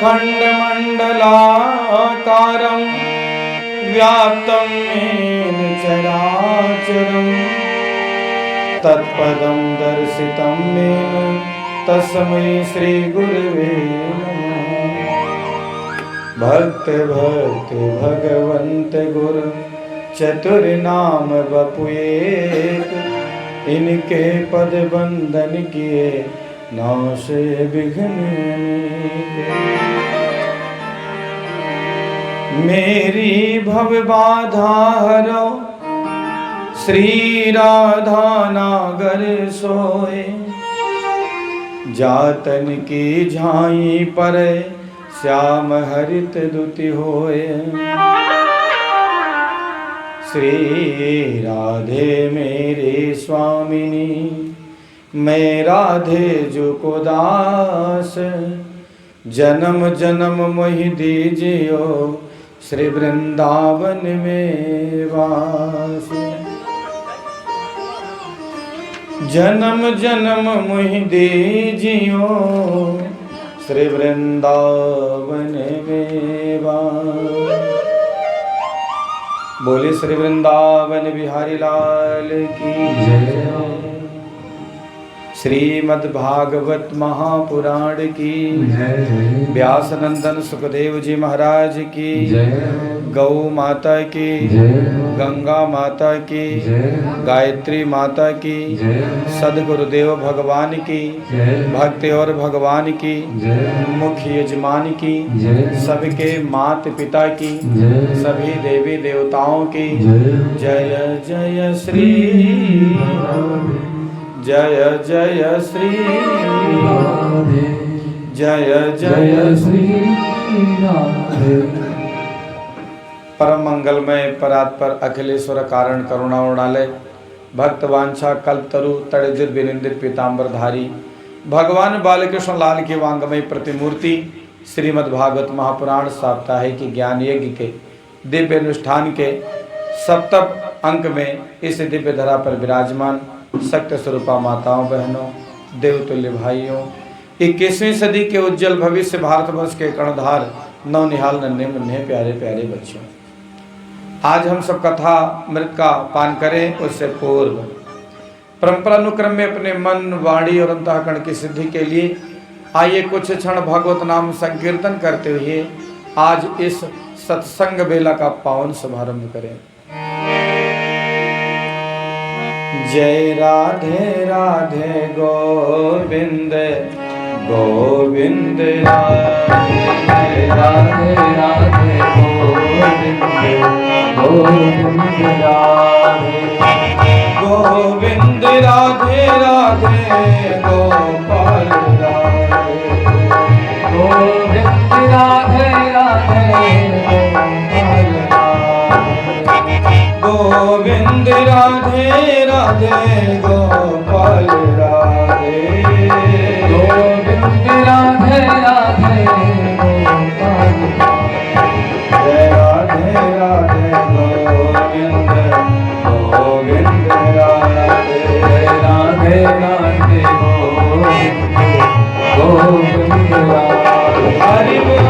अखण्डमण्डलाकारं व्याप्तं येन चराचरं तत्पदं दर्शितं येन तस्मै श्रीगुरवे नमः। भक्त भक्त भगवंत गुरु चतुर्नाम बपु एक, इनके पद बंदन किए नाश विघ्न। मेरी भव बाधा हरो श्री राधा नागर सोए, जातन की झाई पर श्याम हरित दुति होए। श्री राधे मेरे स्वामिनी, मैं राधे जो को दास, जन्म जन्म मोहि दीजियो श्री वृंदावन में वास। जन्म जन्म मोहि दीजियो श्री वृंदावन में वास। बोले श्री वृंदावन बिहारी लाल की जय। श्रीमद् भागवत महापुराण की जय। व्यास नंदन सुखदेव जी महाराज की जय। गौ माता की जय। गंगा माता की जय। गायत्री माता की जय। सदगुरुदेव भगवान की जय। भक्ति और भगवान की जय। मुख्य यजमान की जय। सबके माता पिता की जय। सभी देवी देवताओं की जय। जय श्री जय जय श्री राधे, जय जय श्री राधे। परम मंगलमय परात्पर अखिलेश्वर कारण करुणावणालय भक्त वांछा कल्पतरु तड़जित विनिंदित पीताम्बरधारी भगवान बालकृष्ण लाल की वांगमय प्रतिमूर्ति श्रीमद्भागवत महापुराण साप्ताहिक ज्ञान यज्ञ के दिव्य अनुष्ठान के सप्तम अंक में इस दिव्य धरा पर विराजमान सत्य स्वरूपा माताओं बहनों देवतुल्य भाइयों 21वीं सदी के उज्जवल भविष्य भारतवर्ष के कर्णधार नवनिहाल नन्हे मुन्ने प्यारे प्यारे बच्चों, आज हम सब कथा मृत का पान करें। उससे पूर्व परंपरानुक्रम में अपने मन वाणी और अंतःकरण की सिद्धि के लिए आइए कुछ क्षण भगवत नाम संकीर्तन करते हुए आज इस सत्संग बेला का पावन शुभारंभ करें। जय राधे राधे गोविंद गोविंद राधे राधे राधे गोविंद राधे गोविंद राधे राधे गोपाल राधे गोविंद राधे राधे गोविंद राधे राधे गोपाल राधे गोविंद राधे राधे गोपाल जय राधे राधे गोविंद गोविंद राधे राधे राधे गोविंद राधे हरि बोल।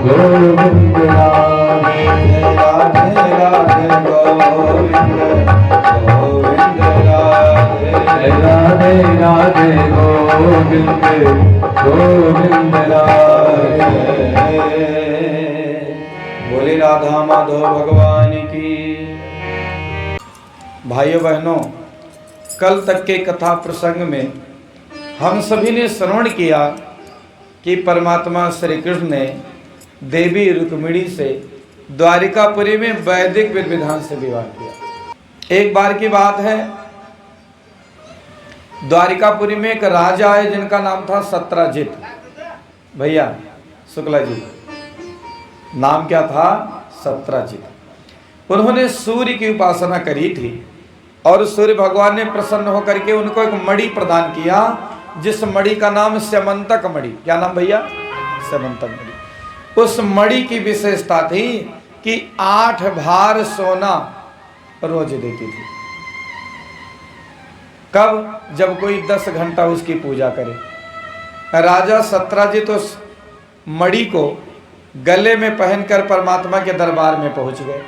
गोविंद राधे राधे गोविंद राय। बोले राधा माधव भगवान की। भाइयों बहनों, कल तक के कथा प्रसंग में हम सभी ने श्रवण किया कि परमात्मा श्री कृष्ण ने देवी रुक्मिणी से द्वारिकापुरी में वैदिक विधि विधान से विवाह किया। एक बार की बात है, द्वारिकापुरी में एक राजा है जिनका नाम था सत्राजित। भैया शुक्ला जी, नाम क्या था? सत्राजित। उन्होंने सूर्य की उपासना करी थी और सूर्य भगवान ने प्रसन्न होकर के उनको एक मणि प्रदान किया, जिस मणि का नाम स्यमंतक मणि। क्या नाम भैया? स्यमंतक मणि। उस मणि की विशेषता थी कि 8 भार सोना रोज देती थी। कब? जब कोई 10 घंटा उसकी पूजा करे। राजा सत्राजित उस मणि को गले में पहनकर परमात्मा के दरबार में पहुंच गए।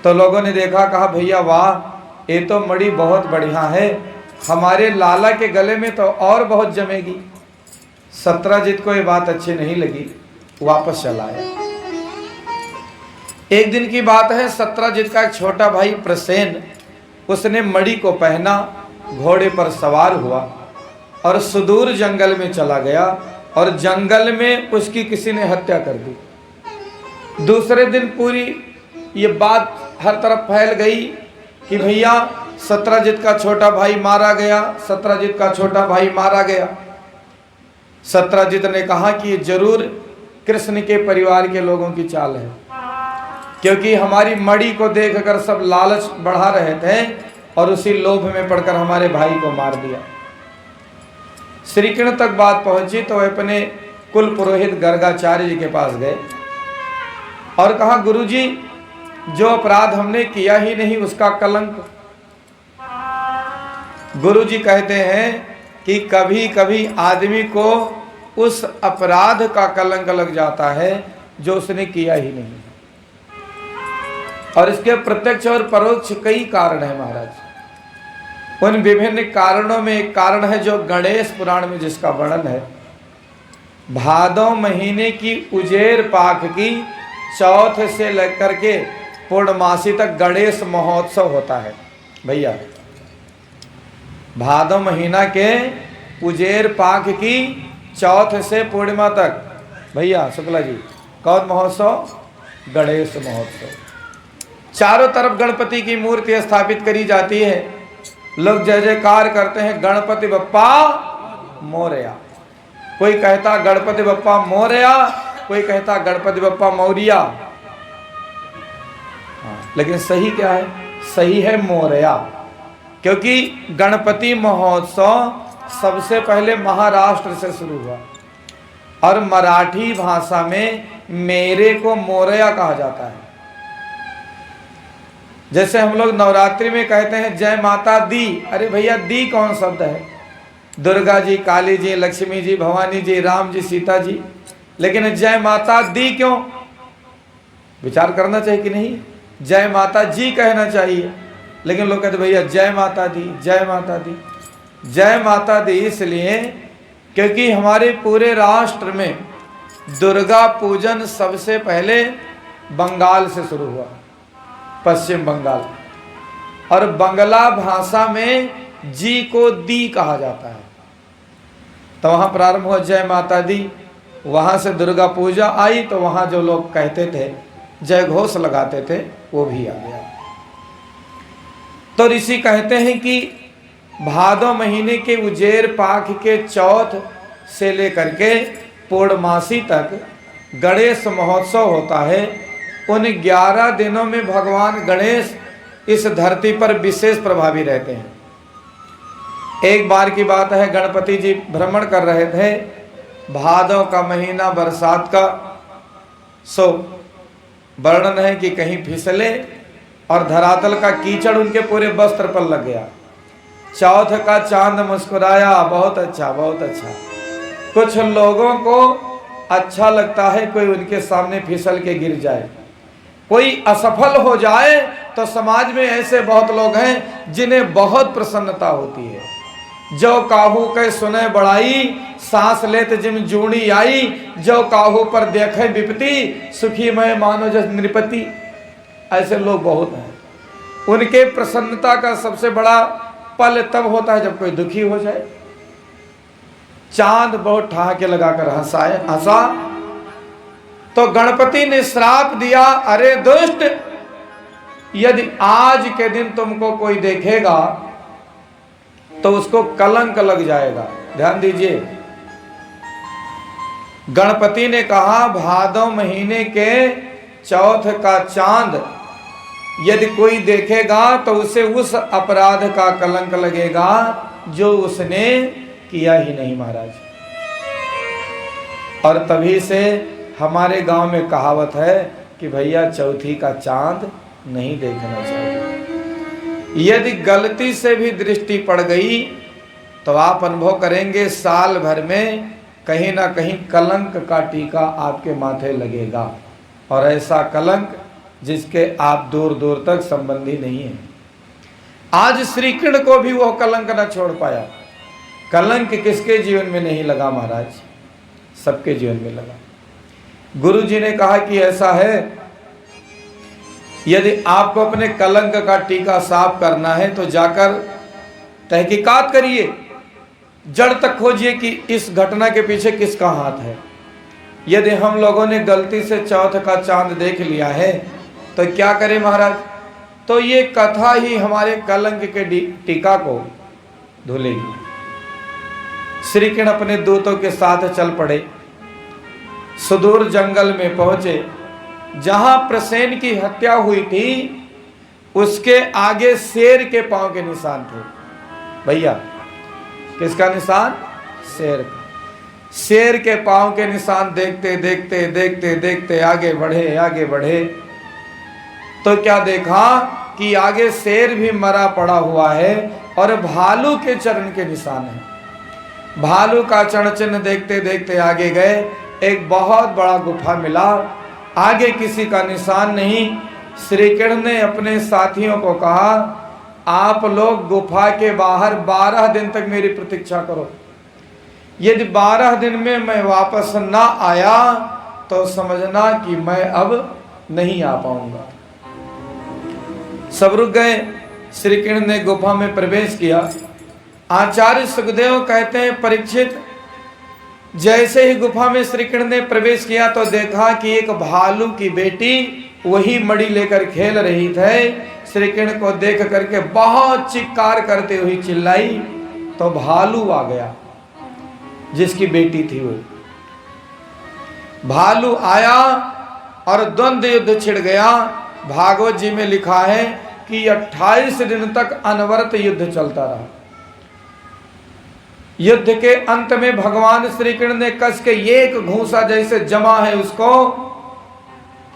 तो लोगों ने देखा, कहा भैया वाह, ये तो मणि बहुत बढ़िया है, हमारे लाला के गले में तो और बहुत जमेगी। सत्राजित को ये बात अच्छी नहीं लगी, वापस चला आया। एक दिन की बात है, सत्राजित का एक छोटा भाई प्रसेन, उसने मणि को पहना, घोड़े पर सवार हुआ और सुदूर जंगल में चला गया और जंगल में उसकी किसी ने हत्या कर दी। दूसरे दिन पूरी ये बात हर तरफ फैल गई कि भैया सत्राजित का छोटा भाई मारा गया, सत्राजित का छोटा भाई मारा गया। सत्राजित ने कहा कि ये जरूर कृष्ण के परिवार के लोगों की चाल है, क्योंकि हमारी मणि को देखकर सब लालच बढ़ा रहे थे और उसी लोभ में पड़कर हमारे भाई को मार दिया। श्री कृष्ण तक बात पहुंची तो अपने कुल पुरोहित गर्गाचार्य जी के पास गए और कहा, गुरुजी जो अपराध हमने किया ही नहीं उसका कलंक। गुरुजी कहते हैं कि कभी कभी आदमी को उस अपराध का कलंक लग जाता है जो उसने किया ही नहीं, और इसके प्रत्यक्ष और परोक्ष कई कारण है महाराज। उन विभिन्न कारणों में एक कारण है जो गणेश पुराण में जिसका वर्णन है। भादौ महीने की उजेर पाख की चौथ से लेकर के पूर्णमासी तक गणेश महोत्सव होता है। भैया भादौ महीना के उजेर पाख की चौथ से पूर्णिमा तक, भैया शुक्ला जी, कौन महोत्सव? गणेश महोत्सव। चारों तरफ गणपति की मूर्ति स्थापित करी जाती है, लोग जय जयकार करते हैं, गणपति बप्पा मोरया। कोई कहता गणपति बप्पा मोरया, कोई कहता गणपति बप्पा मौर्या। लेकिन सही क्या है? सही है मोरया, क्योंकि गणपति महोत्सव सबसे पहले महाराष्ट्र से शुरू हुआ और मराठी भाषा में मेरे को मोरया कहा जाता है। जैसे हम लोग नवरात्रि में कहते हैं जय माता दी। अरे भैया दी कौन शब्द है? दुर्गा जी, काली जी, लक्ष्मी जी, भवानी जी, राम जी, सीता जी, लेकिन जय माता दी क्यों? विचार करना चाहिए कि नहीं? जय माता जी कहना चाहिए, लेकिन लोग कहते भैया जय माता दी, जय माता दी। जय माता दी इसलिए क्योंकि हमारे पूरे राष्ट्र में दुर्गा पूजन सबसे पहले बंगाल से शुरू हुआ, पश्चिम बंगाल, और बंगला भाषा में जी को दी कहा जाता है। तो वहाँ प्रारंभ हुआ जय माता दी, वहाँ से दुर्गा पूजा आई, तो वहाँ जो लोग कहते थे जय घोष लगाते थे वो भी आ गया। तो ऋषि कहते हैं कि भादो महीने के उजेर पाख के चौथ से लेकर के पूर्णमासी तक गणेश महोत्सव होता है। उन 11 दिनों में भगवान गणेश इस धरती पर विशेष प्रभावी रहते हैं। एक बार की बात है, गणपति जी भ्रमण कर रहे थे, भादव का महीना, बरसात का, सो वर्णन है कि कहीं फिसले और धरातल का कीचड़ उनके पूरे वस्त्र पर लग गया। चौथ का चांद मुस्कुराया, बहुत अच्छा, बहुत अच्छा। कुछ लोगों को अच्छा लगता है कोई उनके सामने फिसल के गिर जाए, कोई असफल हो जाए, तो समाज में ऐसे बहुत लोग हैं जिन्हें बहुत प्रसन्नता होती है। जो काहू के सुने बड़ाई, सांस लेत जिम जूणी आई, जो काहू पर देखे विपत्ति, सुखी मैं मानो जस नृपति। ऐसे लोग बहुत हैं। उनके प्रसन्नता का सबसे बड़ा पल तब होता है जब कोई दुखी हो जाए। चांद बहुत ठहाके लगाकर हंसा तो गणपति ने श्राप दिया, अरे दुष्ट, यदि आज के दिन तुमको कोई देखेगा तो उसको कलंक लग जाएगा। ध्यान दीजिए, गणपति ने कहा भादव महीने के चौथ का चांद यदि कोई देखेगा तो उसे उस अपराध का कलंक लगेगा जो उसने किया ही नहीं महाराज। और तभी से हमारे गांव में कहावत है कि भैया चौथी का चांद नहीं देखना चाहिए। यदि गलती से भी दृष्टि पड़ गई तो आप अनुभव करेंगे साल भर में कहीं ना कहीं कलंक का टीका आपके माथे लगेगा, और ऐसा कलंक जिसके आप दूर दूर तक संबंधी नहीं है। आज श्री कृष्ण को भी वह कलंक न छोड़ पाया। कलंक किसके जीवन में नहीं लगा महाराज? सबके जीवन में लगा। गुरु जी ने कहा कि ऐसा है, यदि आपको अपने कलंक का टीका साफ करना है तो जाकर तहकीकात करिए, जड़ तक खोजिए कि इस घटना के पीछे किसका हाथ है। यदि हम लोगों ने गलती से चौथ का चांद देख लिया है तो क्या करें महाराज? तो ये कथा ही हमारे कलंक के टीका को धुलेगी। श्री कृष्ण अपने दूतों के साथ चल पड़े, सुदूर जंगल में पहुंचे जहां प्रसेन की हत्या हुई थी। उसके आगे शेर के पांव के निशान थे। भैया किसका निशान? शेर का। शेर के पांव के निशान देखते देखते देखते देखते आगे बढ़े तो क्या देखा कि आगे शेर भी मरा पड़ा हुआ है और भालू के चरण के निशान है। भालू का चरण चिन्ह देखते देखते आगे गए, एक बहुत बड़ा गुफा मिला, आगे किसी का निशान नहीं। श्री कृष्ण ने अपने साथियों को कहा, आप लोग गुफा के बाहर 12 दिन तक मेरी प्रतीक्षा करो। यदि 12 दिन में मैं वापस ना आया तो समझना कि मैं अब नहीं आ पाऊंगा। सब रुक गए। श्री कृष्ण ने गुफा में प्रवेश किया। आचार्य सुखदेव कहते हैं, परीक्षित जैसे ही गुफा में श्री कृष्ण ने प्रवेश किया तो देखा कि एक भालू की बेटी वही मणि लेकर खेल रही थी। श्री कृष्ण को देख करके बहुत चित्कार करते हुए चिल्लाई तो भालू आ गया, जिसकी बेटी थी वो। भालू आया और द्वंद्व युद्ध छिड़ गया। भागवत जी में लिखा है कि 28 दिन तक अनवरत युद्ध चलता रहा। युद्ध के अंत में भगवान श्री कृष्ण ने कस के एक घूंसा जैसे जमा है उसको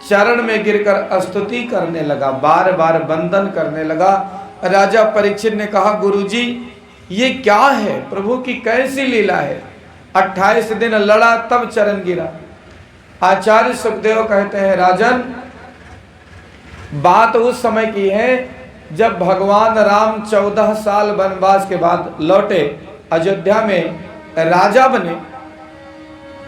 चरण में गिरकर स्तुति करने लगा, बार बार वंदन करने लगा। राजा परीक्षित ने कहा, गुरुजी ये क्या है? प्रभु की कैसी लीला है? 28 दिन लड़ा तब चरण गिरा। आचार्य सुखदेव कहते हैं, राजन बात उस समय की है जब भगवान राम 14 साल वनवास के बाद लौटे, अयोध्या में राजा बने,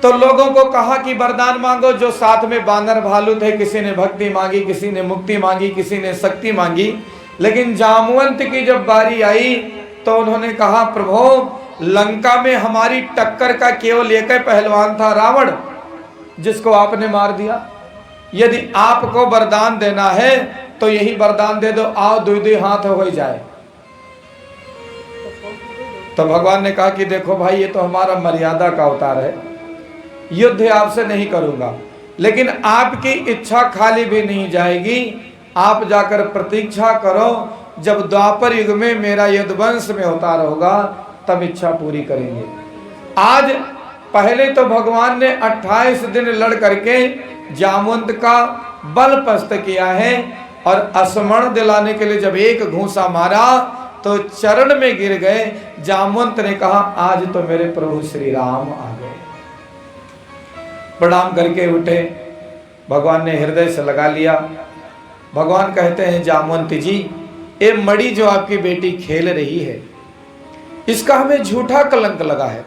तो लोगों को कहा कि वरदान मांगो। जो साथ में बानर भालू थे, किसी ने भक्ति मांगी, किसी ने मुक्ति मांगी, किसी ने शक्ति मांगी। लेकिन जामवंत की जब बारी आई तो उन्होंने कहा, प्रभु लंका में हमारी टक्कर का केवल एक ही पहलवान था, रावण, जिसको आपने मार दिया। यदि आपको वरदान देना है तो यही वरदान दे दो, आओ दुई हाथ हो जाए। तो भगवान ने कहा कि देखो भाई, ये तो हमारा मर्यादा का अवतार है, युद्ध आपसे नहीं करूंगा, लेकिन आपकी इच्छा खाली भी नहीं जाएगी। आप जाकर प्रतीक्षा करो, जब द्वापर युग में मेरा यदुवंश में अवतार होगा तब इच्छा पूरी करेंगे। आज पहले तो भगवान ने 28 दिन लड़ करके जामवंत का बल पस्त किया है, और स्मरण दिलाने के लिए जब एक घूंसा मारा तो चरण में गिर गए। जामवंत ने कहा, आज तो मेरे प्रभु श्री राम आ गए। प्रणाम करके उठे, भगवान ने हृदय से लगा लिया। भगवान कहते हैं, जामवंत जी ये मणि जो आपकी बेटी खेल रही है, इसका हमें झूठा कलंक लगा है,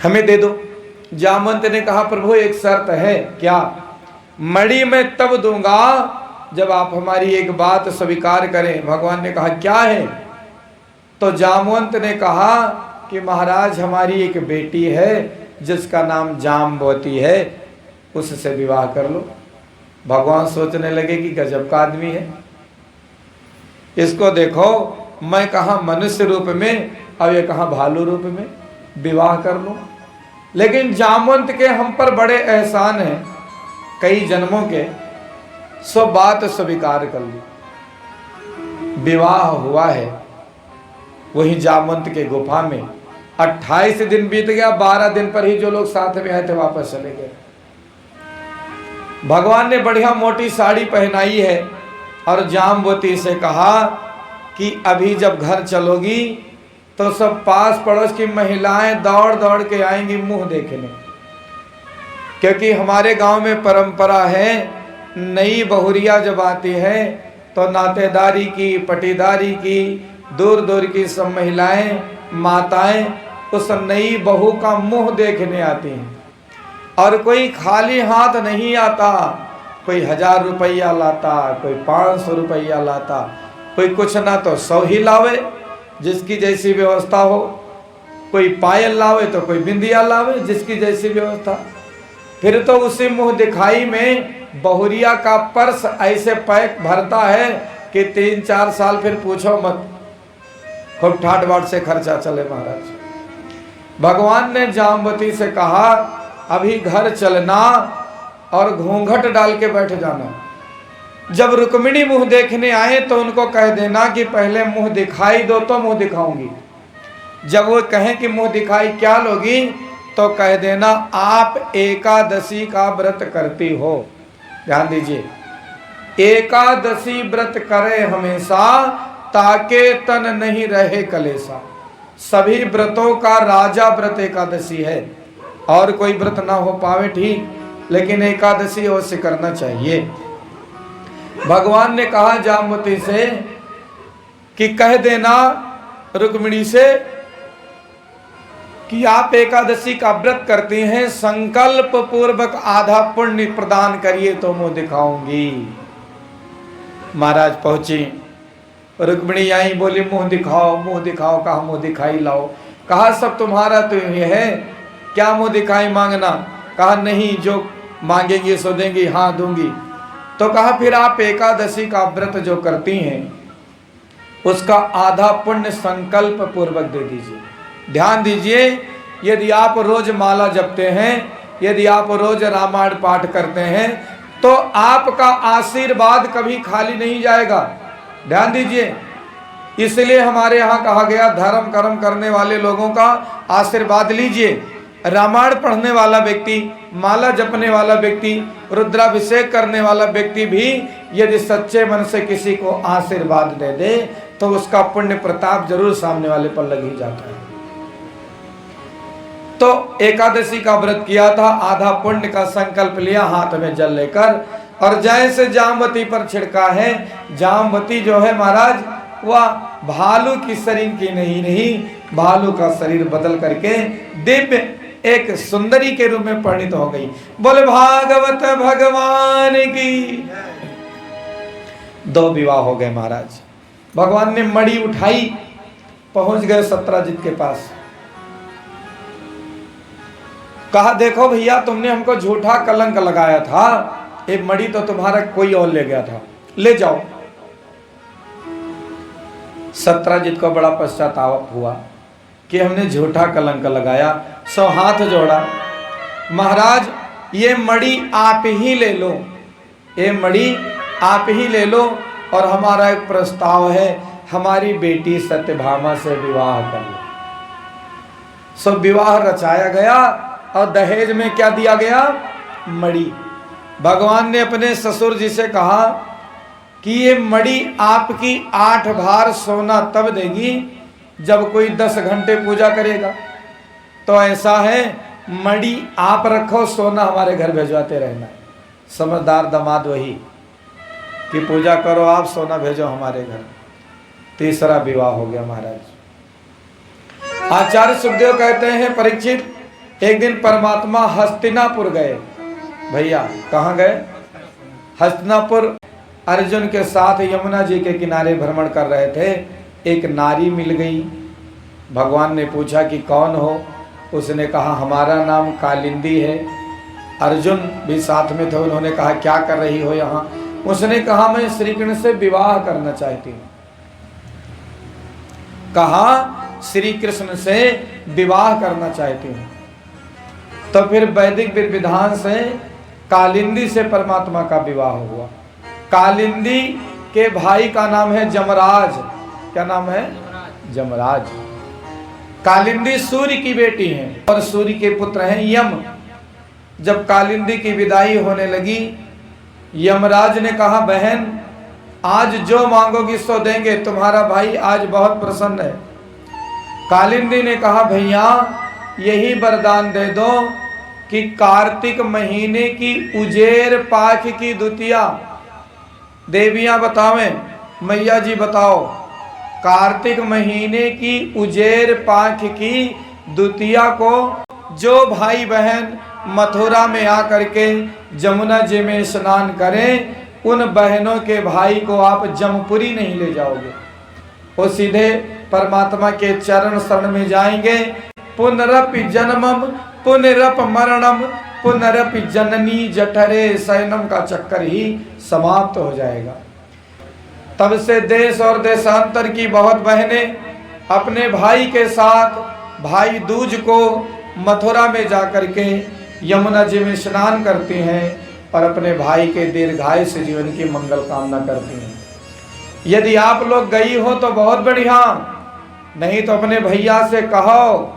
हमें दे दो। जामवंत ने कहा प्रभु एक शर्त है। क्या? मणि मैं तब दूंगा जब आप हमारी एक बात स्वीकार करें। भगवान ने कहा क्या है? तो जामवंत ने कहा कि महाराज हमारी एक बेटी है जिसका नाम जाम्बवती है, उससे विवाह कर लो। भगवान सोचने लगे कि गजब का आदमी है, इसको देखो, मैं कहाँ मनुष्य रूप में और ये कहाँ भालू रूप में, विवाह कर लो। लेकिन जामवंत के हम पर बड़े एहसान हैं कई जन्मों के, सो बात स्वीकार कर ली। विवाह हुआ है वही जामवंत के गुफा में। 28 दिन बीत गया, 12 दिन पर ही जो लोग साथ में आए थे वापस चले गए। भगवान ने बढ़िया मोटी साड़ी पहनाई है और जाम्बवती से कहा कि अभी जब घर चलोगी तो सब पास पड़ोस की महिलाएं दौड़ दौड़ के आएंगी मुंह देखने, क्योंकि हमारे गांव में परंपरा है नई बहुरिया जब आती है तो नातेदारी की, पटीदारी की, दूर दूर की सब महिलाएं माताएं उस नई बहू का मुंह देखने आती हैं। और कोई खाली हाथ नहीं आता, कोई 1000 रुपया लाता, कोई 500 रुपया लाता, कोई कुछ ना तो 100 ही लावे जिसकी जैसी व्यवस्था हो, कोई पायल लावे तो कोई बिंदिया लावे जिसकी जैसी व्यवस्था। फिर तो उसी मुंह दिखाई में बहुरिया का पर्स ऐसे पैक भरता है कि 3-4 साल फिर पूछो मत, खूब ठाट बाट से खर्चा चले महाराज। भगवान ने जाम्बवती से कहा अभी घर चलना और घूंघट डाल के बैठ जाना। जब रुक्मिणी मुंह देखने आए तो उनको कह देना कि पहले मुंह दिखाई दो तो मुंह दिखाऊंगी। जब वो कहें कि मुंह दिखाई क्या लोगी तो कह देना आप एकादशी का व्रत करती हो। ध्यान दीजिए, एकादशी व्रत करे हमेशा ताके तन नहीं रहे कलेसा। सभी व्रतों का राजा व्रत एकादशी है, और कोई व्रत ना हो पावे ठीक, लेकिन एकादशी अवश्य करना चाहिए। भगवान ने कहा जाम्बवती से कि कह देना रुक्मिणी से कि आप एकादशी का व्रत करती हैं, संकल्प पूर्वक आधा पुण्य प्रदान करिए तो मुंह दिखाऊंगी। महाराज पहुंची, रुक्मिणी आई, बोली मुंह दिखाओ मुंह दिखाओ। कहा मुंह दिखाई लाओ। कहा सब तुम्हारा तो ये है, क्या मुंह दिखाई मांगना? कहा नहीं, जो मांगेंगे सो देंगी, हाँ दूंगी। तो कहा फिर आप एकादशी का व्रत जो करती हैं उसका आधा पुण्य संकल्प पूर्वक दे दीजिए। ध्यान दीजिए, यदि आप रोज माला जपते हैं, यदि आप रोज रामायण पाठ करते हैं तो आपका आशीर्वाद कभी खाली नहीं जाएगा। ध्यान दीजिए, इसलिए हमारे यहाँ कहा गया धर्म कर्म करने वाले लोगों का आशीर्वाद लीजिए। रामायण पढ़ने वाला व्यक्ति, माला जपने वाला व्यक्ति, रुद्राभिषेक करने वाला व्यक्ति भी यदि सच्चे मन से किसी को आशीर्वाद दे दे तो उसका पुण्य प्रताप जरूर सामने वाले पर लग ही जाता है। तो एकादशी का व्रत किया था, आधा पुण्य का संकल्प लिया हाथ में जल लेकर, और जैसे जाम्बवती पर छिड़का है, जाम्बवती जो है महाराज वह भालू की शरीर की नहीं, भालू का शरीर बदल करके दिव्य एक सुंदरी के रूप में परिणित हो गई। बोले भागवत भगवान की। 2 विवाह हो गए महाराज। भगवान ने मणि उठाई, पहुंच गए सत्यजित के पास। कहा देखो भैया, तुमने हमको झूठा कलंक लगाया था, एक मणि तो तुम्हारा कोई और ले गया था, ले जाओ। सत्यजित को बड़ा पश्चाताप हुआ कि हमने झूठा कलंक लगाया। सो हाथ जोड़ा, महाराज ये मणि आप ही ले लो, ये मणि आप ही ले लो, और हमारा एक प्रस्ताव है, हमारी बेटी सत्यभामा से विवाह कर लो। सो विवाह रचाया गया और दहेज में क्या दिया गया? मणि। भगवान ने अपने ससुर जी से कहा कि ये मणि आपकी 8 भार सोना तब देगी जब कोई 10 घंटे पूजा करेगा। तो ऐसा है, मणि आप रखो, सोना हमारे घर भिजवाते रहना। समझदार दामाद वही कि पूजा करो आप, सोना भेजो हमारे घर। तीसरा विवाह हो गया महाराज। आचार्य सुखदेव कहते हैं परीक्षित एक दिन परमात्मा हस्तिनापुर गए। भैया कहाँ गए? हस्तिनापुर। अर्जुन के साथ यमुना जी के किनारे भ्रमण कर रहे थे। एक नारी मिल गई। भगवान ने पूछा कि कौन हो? उसने कहा हमारा नाम कालिंदी है। अर्जुन भी साथ में थे। उन्होंने कहा क्या कर रही हो यहाँ? उसने कहा मैं श्री कृष्ण से विवाह करना चाहती हूँ। कहा श्री कृष्ण से विवाह करना चाहती हूँ। तो फिर वैदिक विधान से कालिंदी से परमात्मा का विवाह हुआ। कालिंदी के भाई का नाम है जमराज। क्या नाम है? जमराज। कालिंदी सूर्य की बेटी है और सूर्य के पुत्र हैं यम। जब कालिंदी की विदाई होने लगी, यमराज ने कहा बहन आज जो मांगोगी सो देंगे, तुम्हारा भाई आज बहुत प्रसन्न है। कालिंदी ने कहा भैया यही वरदान दे दो कि कार्तिक महीने की उजेर पाख की द्वितीया, देवियां बतावें, मैया जी बताओ, कार्तिक महीने की उजेर पाख की द्वितीया को जो भाई बहन मथुरा में आकर के जमुना जी में स्नान करें, उन बहनों के भाई को आप जमपुरी नहीं ले जाओगे, वो सीधे परमात्मा के चरण शरण में जाएंगे। पुनरपि जन्मम पुनरप मरणम पुनरपि जननी जठरे शयनम का चक्कर ही समाप्त हो जाएगा। तब से देश और देशांतर की बहुत बहनें अपने भाई के साथ भाई दूज को मथुरा में जाकर के यमुना जी में स्नान करती हैं और अपने भाई के दीर्घायु से जीवन की मंगल कामना करती हैं। यदि आप लोग गई हो तो बहुत बढ़िया, नहीं तो अपने भैया से कहो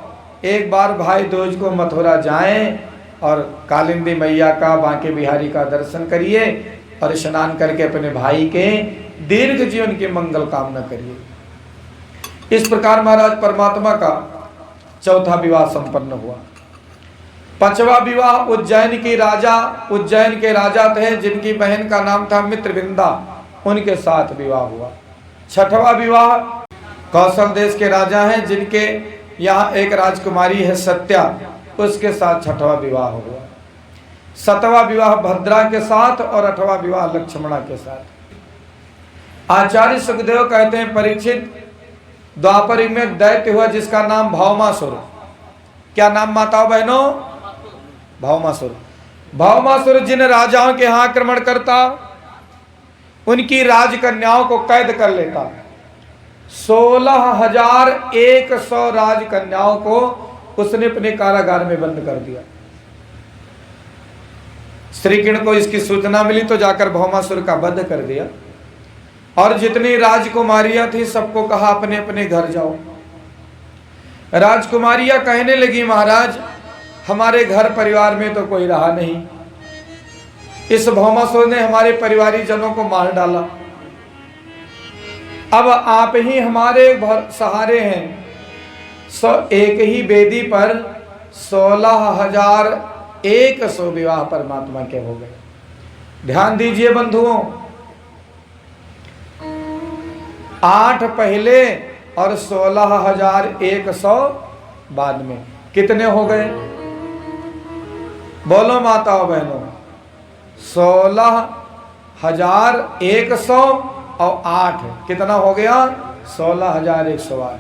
एक बार भाई दूज को मथुरा जाएं और कालिंदी मैया का, बांके बिहारी का दर्शन करिए और स्नान करके अपने भाई के दीर्घ जीवन की मंगल कामना करिए। इस प्रकार महाराज परमात्मा का चौथा विवाह संपन्न हुआ। पांचवा विवाह उज्जैन के राजा थे जिनकी बहन का नाम था मित्रविंदा, उनके साथ विवाह हुआ। छठवां विवाह कौशल देश के राजा हैं जिनके यहाँ एक राजकुमारी है सत्या, उसके साथ छठवां विवाह हुआ। सातवां विवाह भद्रा के साथ और आठवां विवाह लक्ष्मणा के साथ। आचार्य सुखदेव कहते हैं परीक्षित द्वापर युग में एक दैत्य हुआ जिसका नाम भौमासुर। क्या नाम माताओं बहनों? भौमासुर। भौमासुर जिन राजाओं के यहाँ आक्रमण करता, उनकी राजकन्याओं को कैद कर लेता। 16,100 राजकन्याओं को उसने अपने कारागार में बंद कर दिया। श्री कृष्ण को इसकी सूचना मिली तो जाकर भौमासुर का वध कर दिया और जितनी राजकुमारियां थी सबको कहा अपने अपने घर जाओ। राजकुमारियां कहने लगी महाराज हमारे घर परिवार में तो कोई रहा नहीं, इस भौमासुर ने हमारे परिवारी जनों को मार डाला, अब आप ही हमारे सहारे हैं। एक ही वेदी पर 16,100 विवाह परमात्मा के हो गए। ध्यान दीजिए बंधुओं, 8 पहले और 16,100 बाद में, कितने हो गए? बोलो माताओं बहनों, 16,100 और 8 कितना हो गया? 16,108।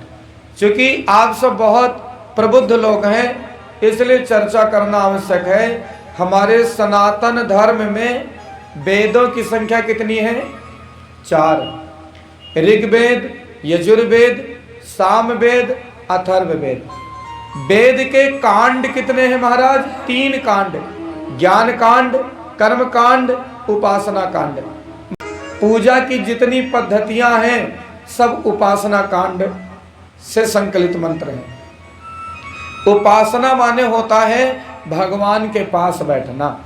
चूंकि आप सब बहुत प्रबुद्ध लोग हैं इसलिए चर्चा करना आवश्यक है। हमारे सनातन धर्म में वेदों की संख्या कितनी है? 4। ऋग्वेद, यजुर्वेद, सामवेद, अथर्ववेद। वेद के कांड कितने हैं महाराज? 3 कांड, ज्ञान कांड, कर्म कांड, उपासना कांड। पूजा की जितनी पद्धतियां हैं सब उपासना कांड से संकलित मंत्र हैं। उपासना माने होता है भगवान के पास बैठना।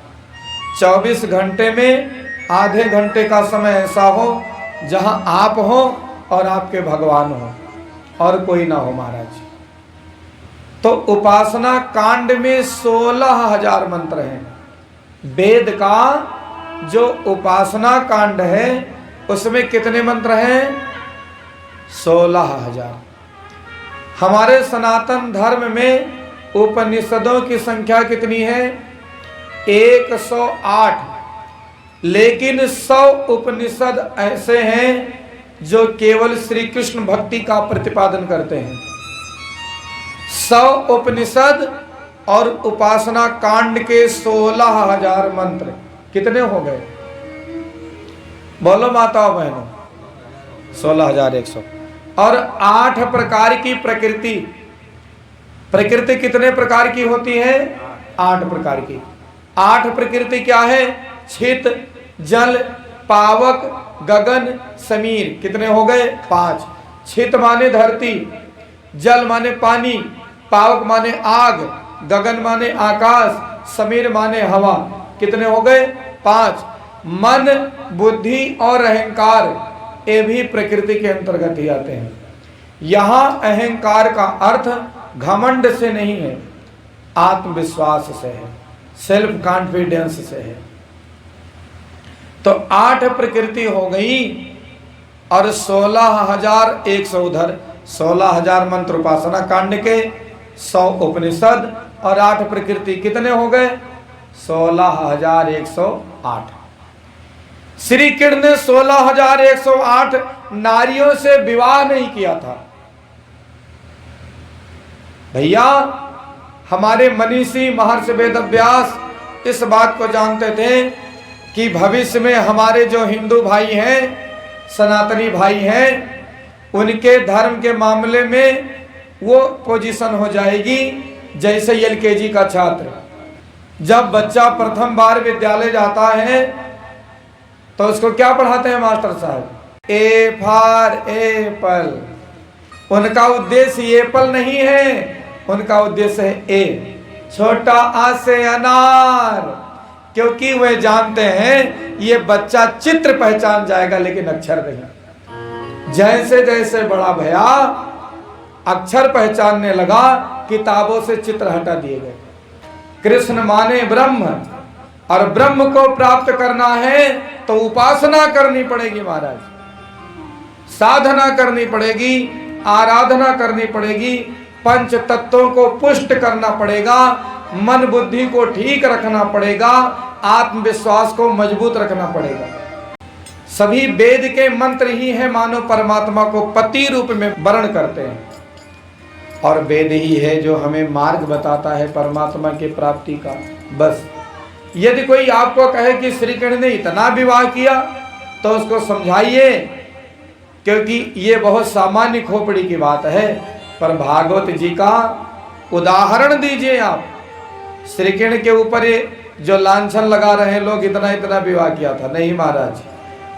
24 घंटे में आधे घंटे का समय ऐसा हो जहां आप हो और आपके भगवान हो और कोई ना हो महाराज। तो उपासना कांड में 16,000 मंत्र हैं। वेद का जो उपासना कांड है उसमें कितने मंत्र हैं? 16,000। हमारे सनातन धर्म में उपनिषदों की संख्या कितनी है? 108। लेकिन 100 उपनिषद ऐसे हैं जो केवल श्री कृष्ण भक्ति का प्रतिपादन करते हैं। 100 उपनिषद और उपासना कांड के 16,000 मंत्र कितने हो गए? बोलो माताओं बहनों, 16,100। और 8 प्रकार की प्रकृति। प्रकृति कितने प्रकार की होती है? 8 प्रकार की। 8 प्रकृति क्या है? छित, जल, पावक, गगन, समीर। कितने हो गए? 5। छित माने धरती, जल माने पानी, पावक माने आग, गगन माने आकाश, समीर माने हवा। कितने हो गए? 5। मन, बुद्धि और अहंकार ये भी प्रकृति के अंतर्गत ही आते हैं। यहां अहंकार का अर्थ घमंड से नहीं है, आत्मविश्वास से है, सेल्फ कॉन्फिडेंस से है। तो 8 प्रकृति हो गई और 16,100 उधर, 16,000 मंत्र उपासना कांड के, 100 उपनिषद और 8 प्रकृति। कितने हो गए? 16,108। श्री कृष्ण ने 16,108 नारियों से विवाह नहीं किया था। भैया, हमारे मनीषी महर्षि वेदव्यास इस बात को जानते थे कि भविष्य में हमारे जो हिंदू भाई हैं, सनातनी भाई हैं, उनके धर्म के मामले में वो पोजीशन हो जाएगी जैसे एलकेजी का छात्र। जब बच्चा प्रथम बार विद्यालय जाता है तो उसको क्या पढ़ाते हैं मास्टर साहब? A for Apple. उनका उद्देश्य एप्पल नहीं है, उनका उद्देश्य है ए, छोटा आ से अनार। क्योंकि वे जानते हैं ये बच्चा चित्र पहचान जाएगा लेकिन अक्षर नहीं। जैसे जैसे बड़ा भया, अक्षर पहचानने लगा, किताबों से चित्र हटा दिए गए। कृष्ण माने ब्रह्म, और ब्रह्म को प्राप्त करना है तो उपासना करनी पड़ेगी महाराज, साधना करनी पड़ेगी, आराधना करनी पड़ेगी, पंच तत्वों को पुष्ट करना पड़ेगा, मन बुद्धि को ठीक रखना पड़ेगा, आत्मविश्वास को मजबूत रखना पड़ेगा। सभी वेद के मंत्र ही हैं, मानो परमात्मा को पति रूप में वर्ण करते हैं, और वेद ही है जो हमें मार्ग बताता है परमात्मा की प्राप्ति का। बस यदि कोई आपको कहे कि श्री कृष्ण ने इतना विवाह किया तो उसको समझाइए, क्योंकि ये बहुत सामान्य खोपड़ी की बात है। पर भागवत जी का उदाहरण दीजिए आप। श्री कृष्ण के ऊपर जो लांछन लगा रहे हैं लोग, इतना इतना विवाह किया था, नहीं महाराज।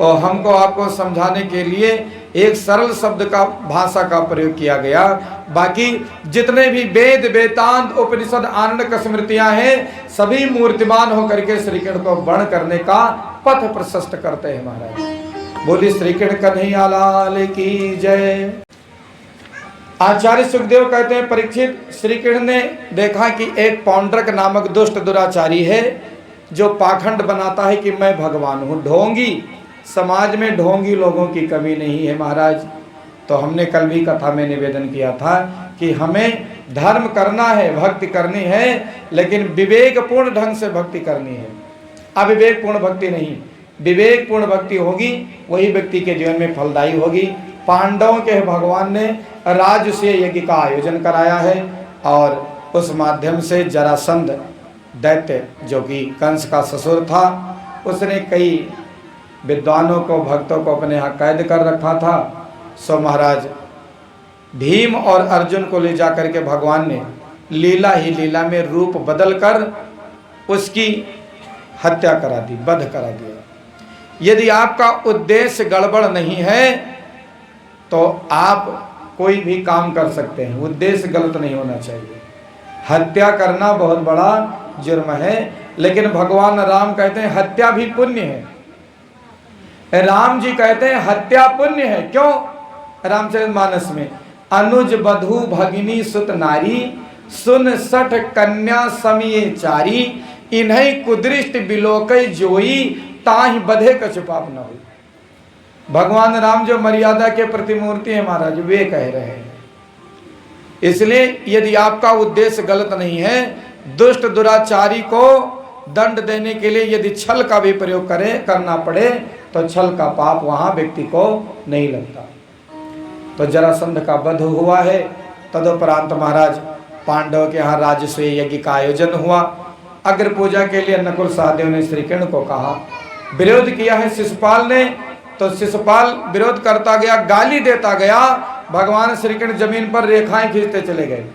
और हमको आपको समझाने के लिए एक सरल शब्द का भाषा का प्रयोग किया गया। बाकी जितने भी वेद, वेदांत, उपनिषद, आनंद स्मृतियां हैं, सभी मूर्तिमान होकर के श्री कृष्ण को वर्ण करने का पथ प्रशस्त करते हैं महाराज। बोली श्री कृष्ण कन्हैया लाल की जय। आचार्य सुखदेव कहते हैं, परीक्षित, श्री कृष्ण ने देखा कि एक पौंड्रक नामक दुष्ट दुराचारी है जो पाखंड बनाता है कि मैं भगवान हूँ। ढोंगी, समाज में ढोंगी लोगों की कमी नहीं है महाराज। तो हमने कल भी कथा में निवेदन किया था कि हमें धर्म करना है, भक्ति करनी है, लेकिन विवेकपूर्ण ढंग से भक्ति करनी है। अविवेकपूर्ण भक्ति नहीं, विवेकपूर्ण भक्ति होगी, वही व्यक्ति के जीवन में फलदायी होगी। पांडवों के भगवान ने राजसूय यज्ञ का आयोजन कराया है, और उस माध्यम से जरासंध दैत्य, जो कि कंस का ससुर था, उसने कई विद्वानों को, भक्तों को अपने यहाँ कैद कर रखा था। सो महाराज भीम और अर्जुन को ले जाकर के भगवान ने लीला ही लीला में रूप बदल कर उसकी हत्या करा दी, वध करा दिया। यदि आपका उद्देश्य गड़बड़ नहीं है तो आप कोई भी काम कर सकते हैं, उद्देश्य गलत नहीं होना चाहिए। हत्या करना बहुत बड़ा जुर्म है, लेकिन भगवान राम कहते हैं हत्या भी पुण्य है। राम जी कहते हैं हत्या पुण्य है। क्यों? रामचरितमानस में, अनुज बधु भगिनी सुत नारी, सुन सठ कन्या समिये चारी, इन्हीं कुदृष्ट बिलोकई जोई, ताहि बधे कछु पाप न हुई। भगवान राम जो मर्यादा के प्रतिमूर्ति है महाराज, वे कह रहे हैं इसलिए यदि आपका उद्देश्य गलत नहीं है, दुष्ट दुराचारी को दंड देने के लिए यदि छल का भी प्रयोग करना पड़े तो छल का पाप वहां व्यक्ति को नहीं लगता। तो जरासंध का वध हुआ है। तदुपरांत महाराज पांडव के यहाँ राजस्व यज्ञ का आयोजन हुआ। अग्र पूजा के लिए नकुल सहदेव ने श्री कृष्ण को कहा, विरोध किया है शिशुपाल ने, तो शिशुपाल विरोध करता गया, गाली देता गया। भगवान श्री कृष्ण जमीन पर रेखाएं खींचते चले गए।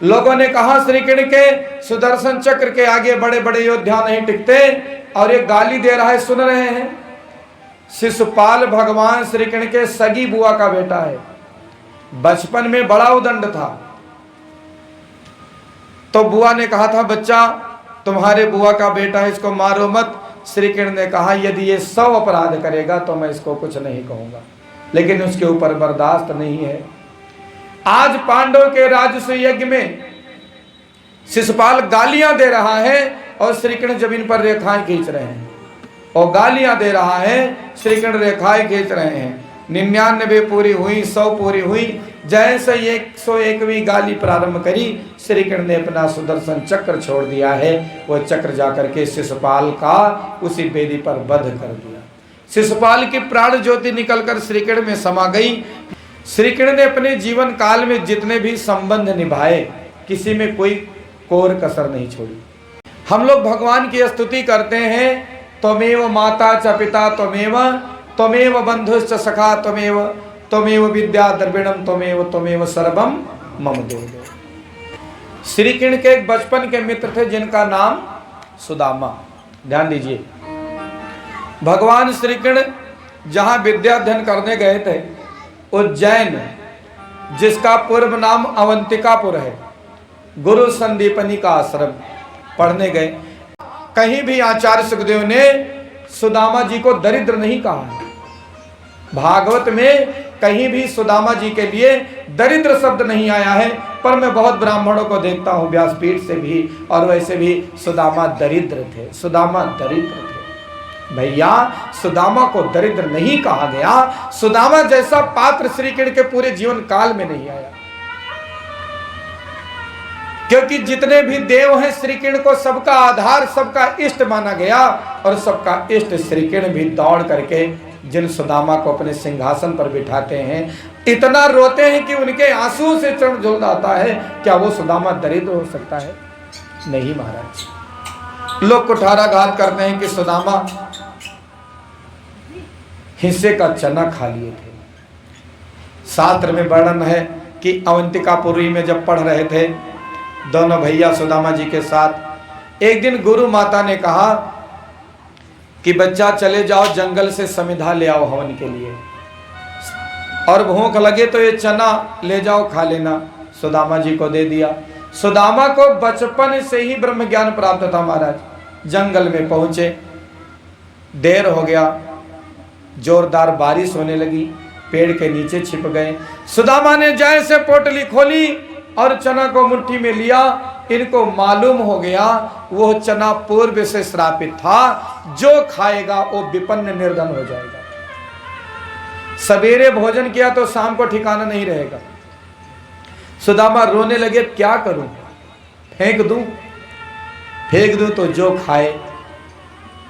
लोगों ने कहा श्री कृष्ण के सुदर्शन चक्र के आगे बड़े बड़े योद्धा नहीं टिकते, और ये गाली दे रहा है, सुन रहे हैं। शिशुपाल भगवान श्री कृष्ण के सगी बुआ का बेटा है, बचपन में बड़ा उदंड था। तो बुआ ने कहा था, बच्चा तुम्हारे बुआ का बेटा है, इसको मारो मत। श्री कृष्ण ने कहा, यदि ये 100 अपराध करेगा तो मैं इसको कुछ नहीं कहूंगा, लेकिन उसके ऊपर बर्दाश्त नहीं है। आज पांडव के राजस्व यज्ञ में शिशुपाल गालियां दे रहा है और श्री कृष्ण जमीन पर रेखाएं खींच रहे हैं, और गालियां दे रहा है, श्री कृष्ण रेखाएं खींच रहे हैं। 99 पूरी हुई, 100 पूरी हुई। जैसे 101वीं गाली प्रारंभ करी, श्री कृष्ण ने अपना सुदर्शन चक्र छोड़ दिया है। वह चक्र जाकर के शिशुपाल का उसी वेदी पर वध कर दिया। शिशुपाल की प्राण ज्योति निकलकर श्री कृष्ण में समा गई। श्री कृष्ण ने अपने जीवन काल में जितने भी संबंध निभाए, किसी में कोई कोर कसर नहीं छोड़ी। हम लोग भगवान की स्तुति करते हैं, त्वमेव माता च पिता त्वमेव बंधुश्च सखा त्वमेव विद्या द्रविणम त्वमेव सर्वम मम देव। श्री कृष्ण के एक बचपन के मित्र थे जिनका नाम सुदामा। ध्यान दीजिए, भगवान श्री कृष्ण जहां विद्या अध्ययन करने गए थे, उज्जैन, जिसका पूर्व नाम अवंतिकापुर है, गुरु संदीपनी का आश्रम पढ़ने गए। कहीं भी आचार्य सुखदेव ने सुदामा जी को दरिद्र नहीं कहा है। भागवत में कहीं भी सुदामा जी के लिए दरिद्र शब्द नहीं आया है, पर मैं बहुत ब्राह्मणों को देखता हूं व्यासपीठ से भी और वैसे भी सुदामा दरिद्र थे। सुदामा दरिद्र थे भैया, सुदामा को दरिद्र नहीं कहा गया। सुदामा जैसा पात्र श्री कृष्ण के पूरे जीवन काल में नहीं आया, क्योंकि जितने भी देव हैं श्री कृष्ण को सबका आधार, सबका इष्ट माना गया, और सबका इष्ट श्री कृष्ण भी दौड़ करके जिन सुदामा को अपने सिंहासन पर बिठाते हैं, इतना रोते हैं कि उनके आंसू से चरण झुल जाता है। क्या वो सुदामा दरिद्र हो सकता है? नहीं महाराज। लोग कुठाराघात करते हैं कि सुदामा हिस्से का चना खा लिए थे। शास्त्र में वर्णन है कि अवंतिकापुरी में जब पढ़ रहे थे दोनों भैया सुदामा जी के साथ, एक दिन गुरु माता ने कहा कि बच्चा चले जाओ जंगल से समिधा ले आओ हवन के लिए, और भूख लगे तो ये चना ले जाओ खा लेना। सुदामा जी को दे दिया। सुदामा को बचपन से ही ब्रह्म ज्ञान प्राप्त था महाराज। जंगल में पहुंचे, देर हो गया, जोरदार बारिश होने लगी, पेड़ के नीचे छिप गए। सुदामा ने जैसे पोटली खोली और चना को मुट्ठी में लिया, इनको मालूम हो गया वो चना पूर्व से श्रापित था, जो खाएगा वो विपन्न निर्धन हो जाएगा। सवेरे भोजन किया तो शाम को ठिकाना नहीं रहेगा। सुदामा रोने लगे, क्या करूं, फेंक दूं तो जो खाए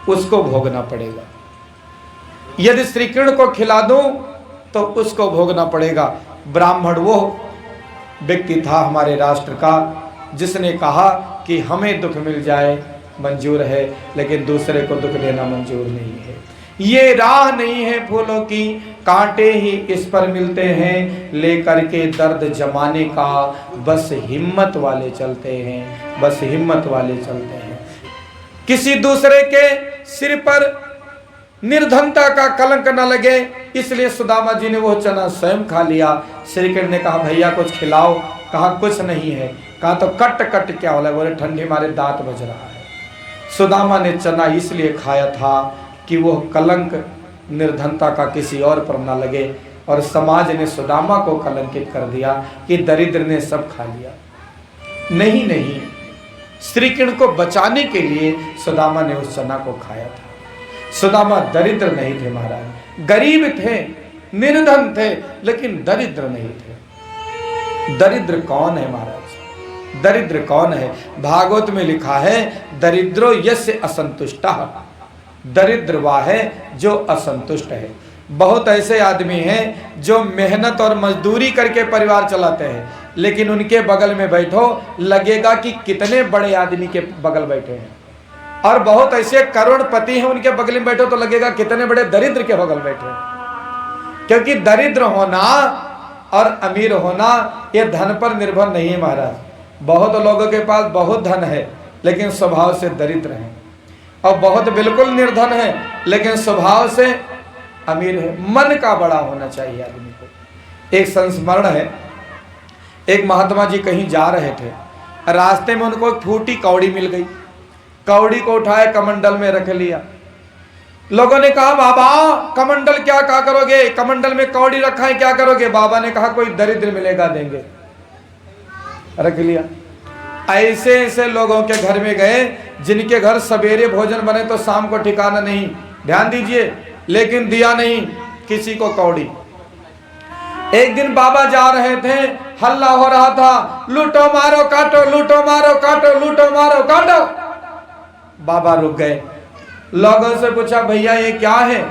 उसको भोगना पड़ेगा, यदि श्री कृष्ण को खिला दूं तो उसको भोगना पड़ेगा। ब्राह्मण वो व्यक्ति था हमारे राष्ट्र का जिसने कहा कि हमें दुख मिल जाए मंजूर है, लेकिन दूसरे को दुख देना मंजूर नहीं है। ये राह नहीं है फूलों की, कांटे ही इस पर मिलते हैं, लेकर के दर्द जमाने का बस हिम्मत वाले चलते हैं, बस हिम्मत वाले चलते हैं। किसी दूसरे के सिर पर निर्धनता का कलंक न लगे, इसलिए सुदामा जी ने वो चना स्वयं खा लिया। श्री कृष्ण ने कहा भैया कुछ खिलाओ, कहा कुछ नहीं है, कहा तो कट कट क्या हो रहा है, बोले ठंडी मारे दांत बज रहा है। सुदामा ने चना इसलिए खाया था कि वो कलंक निर्धनता का किसी और पर न लगे, और समाज ने सुदामा को कलंकित कर दिया कि दरिद्र ने सब खा लिया। नहीं, श्री कृष्ण को बचाने के लिए सुदामा ने उस चना को खाया था। सुदामा दरिद्र नहीं थे महाराज, गरीब थे, निर्धन थे, लेकिन दरिद्र नहीं थे। दरिद्र कौन है महाराज? दरिद्र कौन है? भागवत में लिखा है दरिद्रो यस्य असंतुष्टः, दरिद्र वह है जो असंतुष्ट है। बहुत ऐसे आदमी हैं जो मेहनत और मजदूरी करके परिवार चलाते हैं, लेकिन उनके बगल में बैठो लगेगा कि कितने बड़े आदमी के बगल बैठे हैं। और बहुत ऐसे करोड़पति हैं, उनके बगल में बैठो तो लगेगा कितने बड़े दरिद्र के बगल बैठे हैं। क्योंकि दरिद्र होना और अमीर होना ये धन पर निर्भर नहीं है महाराज। बहुत लोगों के पास बहुत धन है लेकिन स्वभाव से दरिद्र हैं, और बहुत बिल्कुल निर्धन है लेकिन स्वभाव से अमीर है। मन का बड़ा होना चाहिए आदमी को। एक संस्मरण है, एक महात्मा जी कहीं जा रहे थे, रास्ते में उनको एक फूटी कौड़ी मिल गई। कौड़ी को उठाए कमंडल में रख लिया। लोगों ने कहा बाबा कमंडल क्या करोगे, कमंडल में कौड़ी रखा है क्या करोगे? बाबा ने कहा कोई दरिद्र मिलेगा देंगे, रख लिया। ऐसे ऐसे लोगों के घर में गए जिनके घर सवेरे भोजन बने तो शाम को ठिकाना नहीं, ध्यान दीजिए, लेकिन दिया नहीं किसी को कौड़ी। एक दिन बाबा जा रहे थे, हल्ला हो रहा था, लूटो मारो काटो, लूटो मारो काटो, लूटो मारो काटो। बाबा रुक गए, लोगों से पूछा भैया ये क्या है?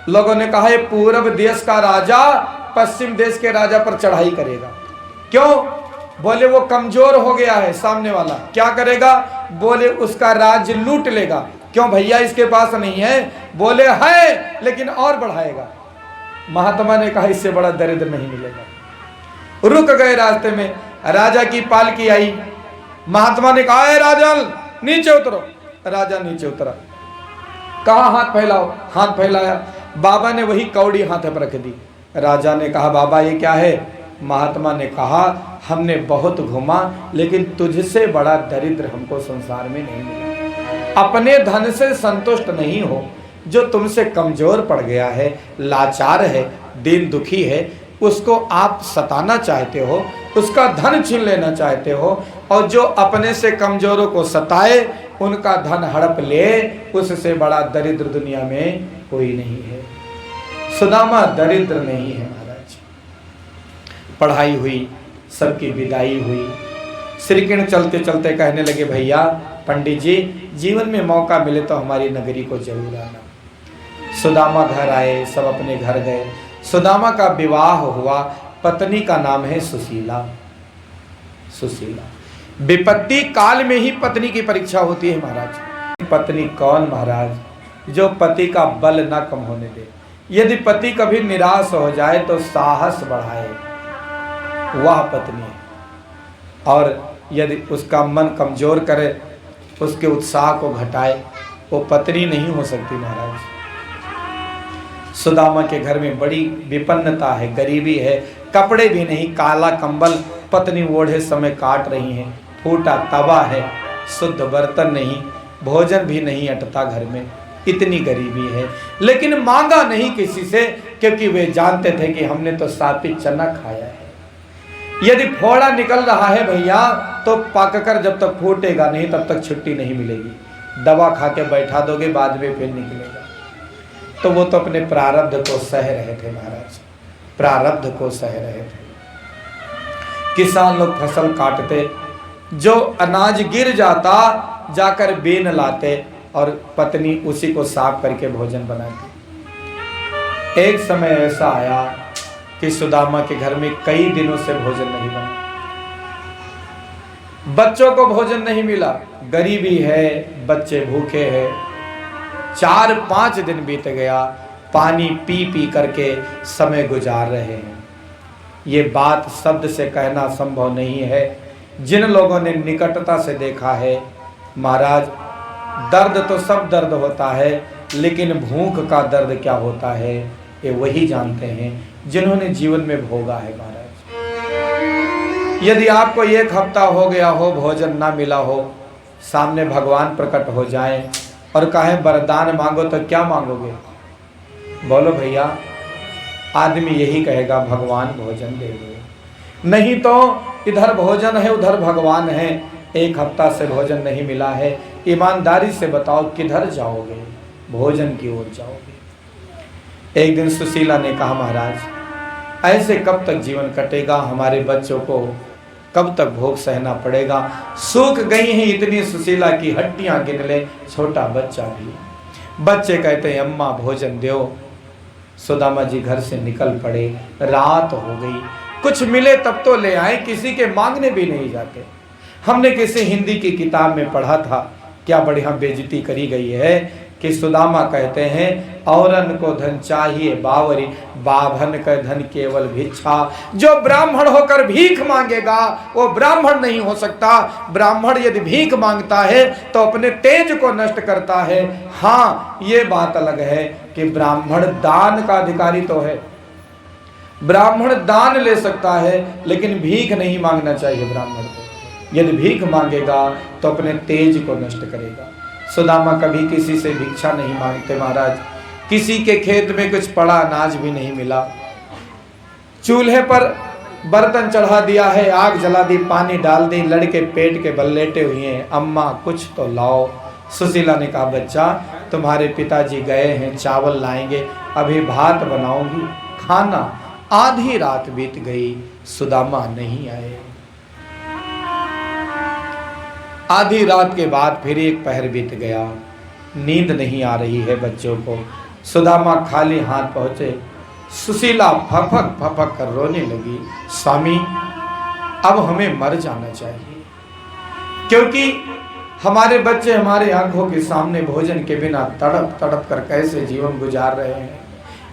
लोगों ने कहा ये पूर्व देश का राजा पश्चिम देश के राजा पर चढ़ाई करेगा। क्यों? बोले वो कमजोर हो गया है सामने वाला। क्या करेगा? बोले उसका राज्य लूट लेगा। क्यों भैया इसके पास नहीं है? बोले है लेकिन और बढ़ाएगा। महात्मा ने कहा इससे बड़ा दरिद्र नहीं मिलेगा। रुक गए रास्ते में, राजा की पालकी आई। महात्मा ने कहा है राजा नीचे उतरो। राजा नीचे उतरा, कहा हाथ फैलाओ, हाथ फैलाया। बाबा ने वही कौड़ी हाथ पर रख दी। राजा ने कहा बाबा ये क्या है? महात्मा ने कहा हमने बहुत घूमा लेकिन तुझसे बड़ा दरिद्र हमको संसार में नहीं मिला। अपने धन से संतुष्ट नहीं हो, जो तुमसे कमजोर पड़ गया है, लाचार है, दीन दुखी है, उसको आप सताना चाहते हो, उसका धन छीन लेना चाहते हो, और जो अपने से कमजोरों को सताए उनका धन हड़प ले, उससे बड़ा दरिद्र दुनिया में कोई नहीं है। सुदामा दरिद्र नहीं है महाराज। पढ़ाई हुई, सबकी विदाई हुई। श्री कृष्ण चलते चलते कहने लगे भैया पंडित जी जीवन में मौका मिले तो हमारी नगरी को जरूर आना। सुदामा घर आए, सब अपने घर गए। सुदामा का विवाह हुआ, पत्नी का नाम है सुशीला। सुशीला विपत्ति काल में ही पत्नी की परीक्षा होती है महाराज। पत्नी कौन महाराज? जो पति का बल न कम होने दे। यदि पति कभी निराश हो जाए तो साहस बढ़ाए, वह पत्नी है। और यदि उसका मन कमजोर करे, उसके उत्साह को घटाए, वो पत्नी नहीं हो सकती महाराज। सुदामा के घर में बड़ी विपन्नता है, गरीबी है, कपड़े भी नहीं, काला कंबल पत्नी ओढ़े समय काट रही है, फूटा तवा है, शुद्ध बर्तन नहीं, भोजन भी नहीं अटता घर में, इतनी गरीबी है। लेकिन मांगा नहीं किसी से, क्योंकि वे जानते थे कि हमने तो सापित चना खाया है। यदि फोड़ा निकल रहा है भैया तो पककर जब तक फूटेगा नहीं तब तक छुट्टी नहीं मिलेगी। दवा खा के बैठा दोगे बाद में फिर निकलेगा। तो वो तो अपने प्रारब्ध को सह रहे थे महाराज, प्रारब्ध को सह रहे थे। किसान लोग फसल काटते, जो अनाज गिर जाता जाकर बेन लाते और पत्नी उसी को साफ करके भोजन बनाती। एक समय ऐसा आया कि सुदामा के घर में कई दिनों से भोजन नहीं बना, बच्चों को भोजन नहीं मिला, गरीबी है, बच्चे भूखे हैं। 4-5 दिन बीत गया, पानी पी पी करके समय गुजार रहे हैं। ये बात शब्द से कहना संभव नहीं है। जिन लोगों ने निकटता से देखा है महाराज, दर्द तो सब दर्द होता है, लेकिन भूख का दर्द क्या होता है ये वही जानते हैं जिन्होंने जीवन में भोगा है महाराज। यदि आपको 1 हफ्ता हो गया हो भोजन ना मिला हो, सामने भगवान प्रकट हो जाए और कहें वरदान मांगो तो क्या मांगोगे? बोलो भैया। आदमी यही कहेगा भगवान भोजन दे दो, नहीं तो इधर भोजन है उधर भगवान है। 1 हफ्ता से भोजन नहीं मिला है, ईमानदारी से बताओ किधर जाओगे? भोजन की ओर जाओगे। एक दिन सुशीला ने कहा महाराज ऐसे कब तक जीवन कटेगा? हमारे बच्चों को कब तक भोग सहना पड़ेगा? सूख गई हैं इतनी सुशीला की हड्डियां गिन ले छोटा बच्चा भी। बच्चे कहते हैं अम्मा भोजन दो। सुदामा जी घर से निकल पड़े। रात हो गई, कुछ मिले तब तो ले आए, किसी के मांगने भी नहीं जाते। हमने किसी हिंदी की किताब में पढ़ा था, क्या बढ़िया बेइज्जती करी गई है कि सुदामा कहते हैं औरन को धन चाहिए बावरी, बाभन का धन केवल भिक्षा। जो ब्राह्मण होकर भीख मांगेगा वो ब्राह्मण नहीं हो सकता। ब्राह्मण यदि भीख मांगता है तो अपने तेज को नष्ट करता है। हाँ, ये बात अलग है कि ब्राह्मण दान का अधिकारी तो है, ब्राह्मण दान ले सकता है, लेकिन भीख नहीं मांगना चाहिए ब्राह्मण को। यदि भीख मांगेगा तो अपने तेज को नष्ट करेगा। सुदामा कभी किसी से भिक्षा नहीं मांगते महाराज। किसी के खेत में कुछ पड़ा अनाज भी नहीं मिला, चूल्हे पर बर्तन चढ़ा दिया है, आग जला दी, पानी डाल दी, लड़के पेट के बल लेटे हुए हैं, अम्मा कुछ तो लाओ। सुशीला ने कहा बच्चा तुम्हारे पिताजी गए हैं, चावल लाएंगे, अभी भात बनाऊंगी, खाना। आधी रात बीत गई, सुदामा नहीं आए। आधी रात के बाद फिर एक पहर बीत गया, नींद नहीं आ रही है बच्चों को। सुदामा खाली हाथ पहुंचे। सुशीला फपक फपक कर रोने लगी, स्वामी अब हमें मर जाना चाहिए, क्योंकि हमारे बच्चे हमारे आंखों के सामने भोजन के बिना तड़प तड़प कर कैसे जीवन गुजार रहे हैं।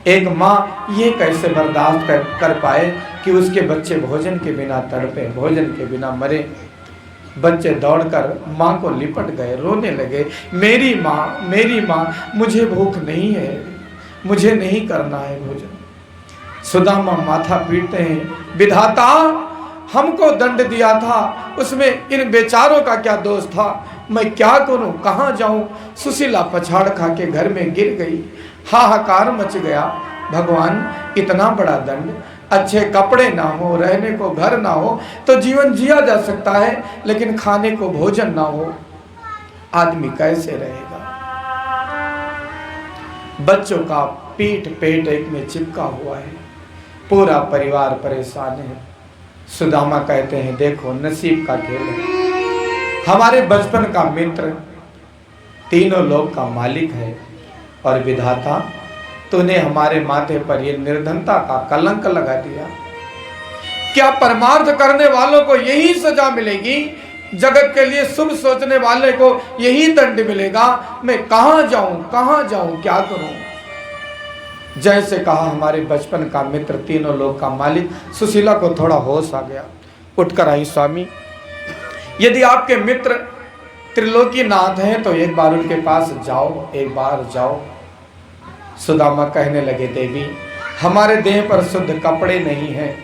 एक माँ ये कैसे बर्दाश्त कर पाए कि उसके बच्चे भोजन के बिना तड़पे, भोजन के बिना मरे। बच्चे दौड़कर माँ को लिपट गए, रोने लगे, मेरी माँ मुझे भूख नहीं है, मुझे नहीं करना है भोजन। सुदामा माथा पीटते हैं, विधाता हमको दंड दिया था, उसमें इन बेचारों का क्या दोष था, मैं क्या करूं, कहाँ जाऊं। सुशीला पछाड़ खा के घर में गिर गई, हाहाकार मच गया। भगवान इतना बड़ा दंड, अच्छे कपड़े ना हो, रहने को घर ना हो तो जीवन जिया जा सकता है, लेकिन खाने को भोजन ना हो, आदमी कैसे रहेगा। बच्चों का पेट एक में चिपका हुआ है, पूरा परिवार परेशान है। सुदामा कहते हैं देखो नसीब का खेल है, हमारे बचपन का मित्र तीनों लोक का मालिक है, और विधाता तूने हमारे माथे पर ये निर्धनता का कलंक लगा दिया। क्या परमार्थ करने वालों को यही सजा मिलेगी, जगत के लिए शुभ सोचने वाले को यही दंड मिलेगा। मैं कहां जाऊं, क्या करूं। जैसे कहा हमारे बचपन का मित्र तीनों लोक का मालिक, सुशीला को थोड़ा होश आ गया, उठकर आई, स्वामी यदि आपके मित्र त्रिलोकीनाथ हैं तो एक बार उनके पास जाओ, एक बार जाओ। सुदामा कहने लगे देवी हमारे देह पर शुद्ध कपड़े नहीं हैं,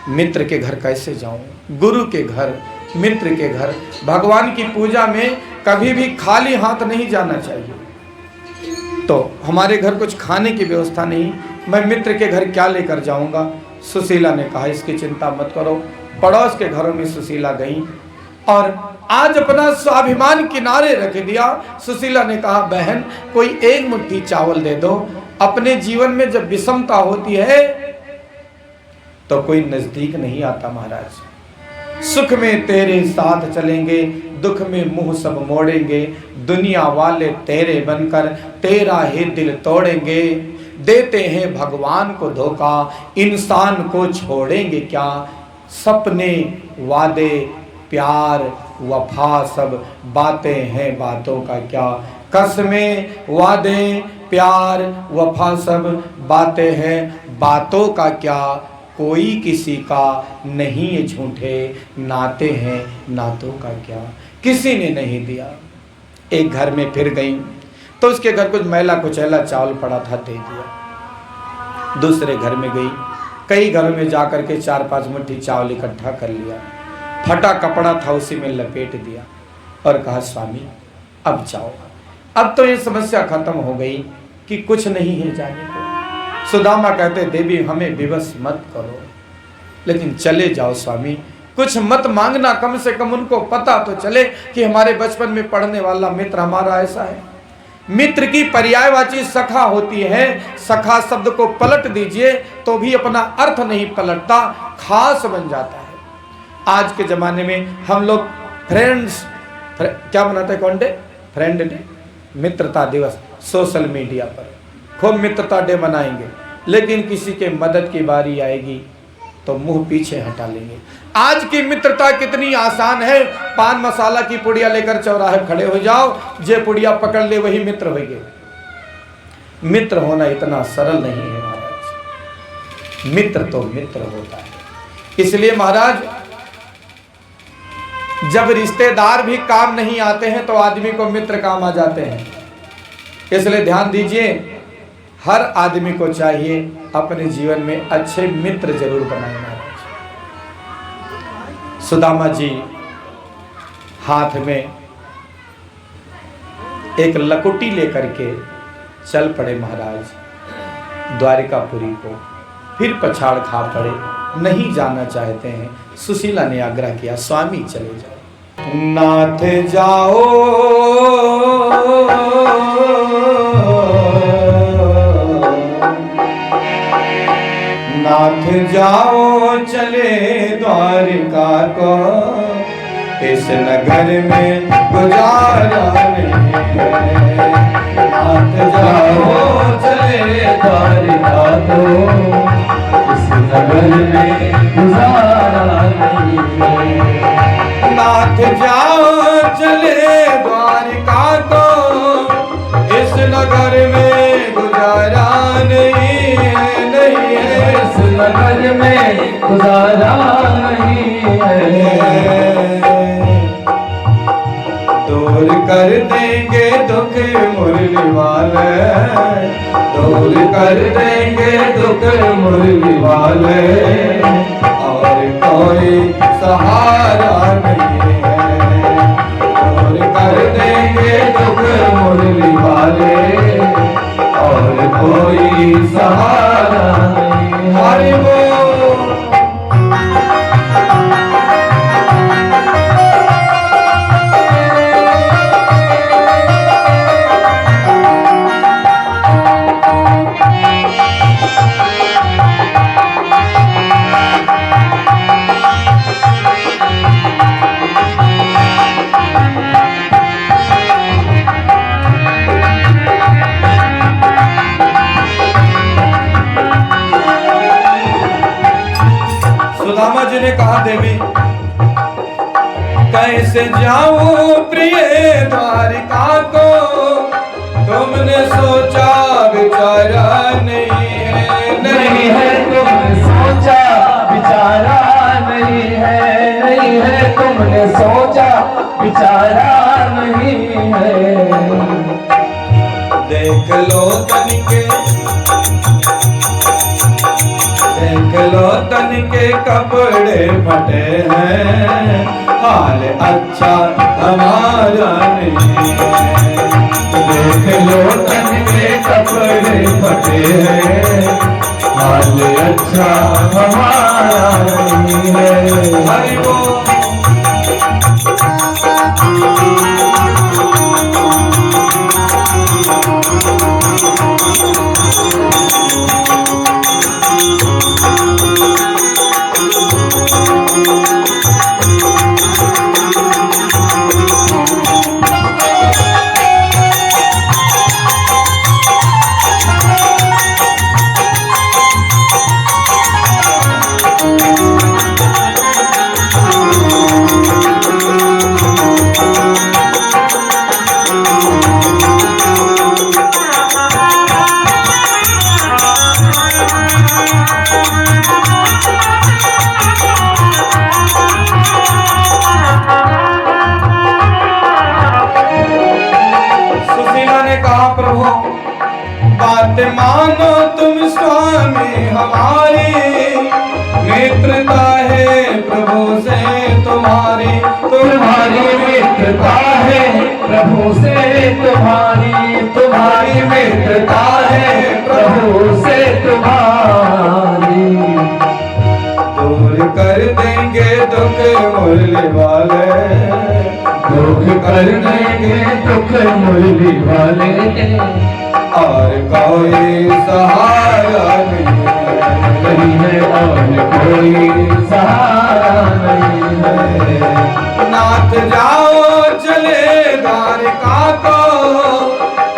मित्र के घर कैसे जाऊं, गुरु के घर, मित्र के घर। भगवान की पूजा में कभी भी खाली हाथ नहीं जाना चाहिए, तो हमारे घर कुछ खाने की व्यवस्था नहीं, मैं मित्र के घर क्या लेकर जाऊंगा। सुशीला ने कहा इसकी चिंता मत करो। पड़ोस के घरों में सुशीला गई और आज अपना स्वाभिमान किनारे रख दिया। सुशीला ने कहा बहन कोई एक मुट्ठी चावल दे दो। अपने जीवन में जब विषमता होती है तो कोई नजदीक नहीं आता महाराज। सुख में तेरे साथ चलेंगे, दुख में मुंह सब मोड़ेंगे, दुनिया वाले तेरे बनकर तेरा ही दिल तोड़ेंगे। देते हैं भगवान को धोखा, इंसान को छोड़ेंगे क्या। सपने वादे प्यार वफा सब बातें हैं, बातों का क्या। कसमें वादे प्यार वफा सब बातें हैं, बातों का क्या। कोई किसी का नहीं है, झूठे नाते हैं, नातों का क्या। किसी ने नहीं दिया। एक घर में फिर गई तो उसके घर कुछ मैला कुचैला चावल पड़ा था, दे दिया। दूसरे घर में गई, कई घरों में जाकर के 4-5 मुट्ठी चावल इकट्ठा कर लिया, फटा कपड़ा था उसी में लपेट दिया और कहा स्वामी अब जाओ। अब तो ये समस्या खत्म हो गई कि कुछ नहीं है जाने को। सुदामा कहते देवी हमें विवश मत करो, लेकिन चले जाओ स्वामी, कुछ मत मांगना, कम से कम उनको पता तो चले कि हमारे बचपन में पढ़ने वाला मित्र हमारा ऐसा है। मित्र की पर्यायवाची सखा होती है। सखा शब्द को पलट दीजिए तो भी अपना अर्थ नहीं पलटता, खास बन जाता है। आज के जमाने में हम लोग क्या मनाते हैं? कौन डे? फ्रेंड डे, मित्रता दिवस। सोशल मीडिया पर खूब मित्रता डे मनाएंगे, लेकिन किसी के मदद की बारी आएगी तो मुंह पीछे हटा लेंगे। आज की मित्रता कितनी आसान है। पान मसाला की पुड़िया लेकर चौराहे खड़े हो जाओ, जे पुड़िया पकड़ ले वही मित्र हो गए। मित्र होना इतना सरल नहीं है महाराज। मित्र तो मित्र होता है। इसलिए महाराज, जब रिश्तेदार भी काम नहीं आते हैं तो आदमी को मित्र काम आ जाते हैं। इसलिए ध्यान दीजिए, हर आदमी को चाहिए अपने जीवन में अच्छे मित्र जरूर बनाए महाराज। सुदामा जी हाथ में एक लकुटी लेकर के चल पड़े महाराज द्वारिकापुरी को। फिर पछाड़ खा पड़े, नहीं जाना चाहते हैं। सुशीला ने आग्रह किया, स्वामी चले जाओ। नाथ जाओ नाथ जाओ चले द्वारिका को, इस नगर में गुजारा नहीं है। नाथ जाओ चले द्वारिका को, इस नगर में गुजारा नहीं है। नाथ जाओ चले द्वारिका को, इस नगर में गुजारा नहीं है, नहीं है। इस नगर में गुजारा नहीं है। दूर कर देंगे दुख मुरली वाले, दूर कर देंगे दुख मुरली वाले, और कोई सहारा नहीं है। दूर कर देंगे दुख मुरली वाले, और कोई सहारा नहीं। हरि बोल। सुदामा जी ने कहा, देवी कैसे जाऊं प्रिय द्वारिका को, तुमने सोचा विचारा नहीं है, नहीं है। तुमने सोचा विचारा नहीं है, नहीं है। तुमने सोचा विचारा नहीं है। देख लो तनिके, देख लो तन के कपड़े फटे हैं, हाल अच्छा हमारा नहीं है। देख लो तन के कपड़े फटे हैं, हाल अच्छा हमारा नहीं है। हरि बोल। बात मानो तुम स्वामी हमारी, मित्रता है प्रभु से तुम्हारी, तुम्हारी मित्रता है प्रभु से तुम्हारी, तुम्हारी मित्रता है प्रभु से तुम्हारी। दूर कर देंगे दुख मुरली वाले, दुख कर देंगे दुख मुरली वाले, और कोई सहारा नहीं है और कोई सहारा नहीं है। नाथ जाओ चले द्वारिका को,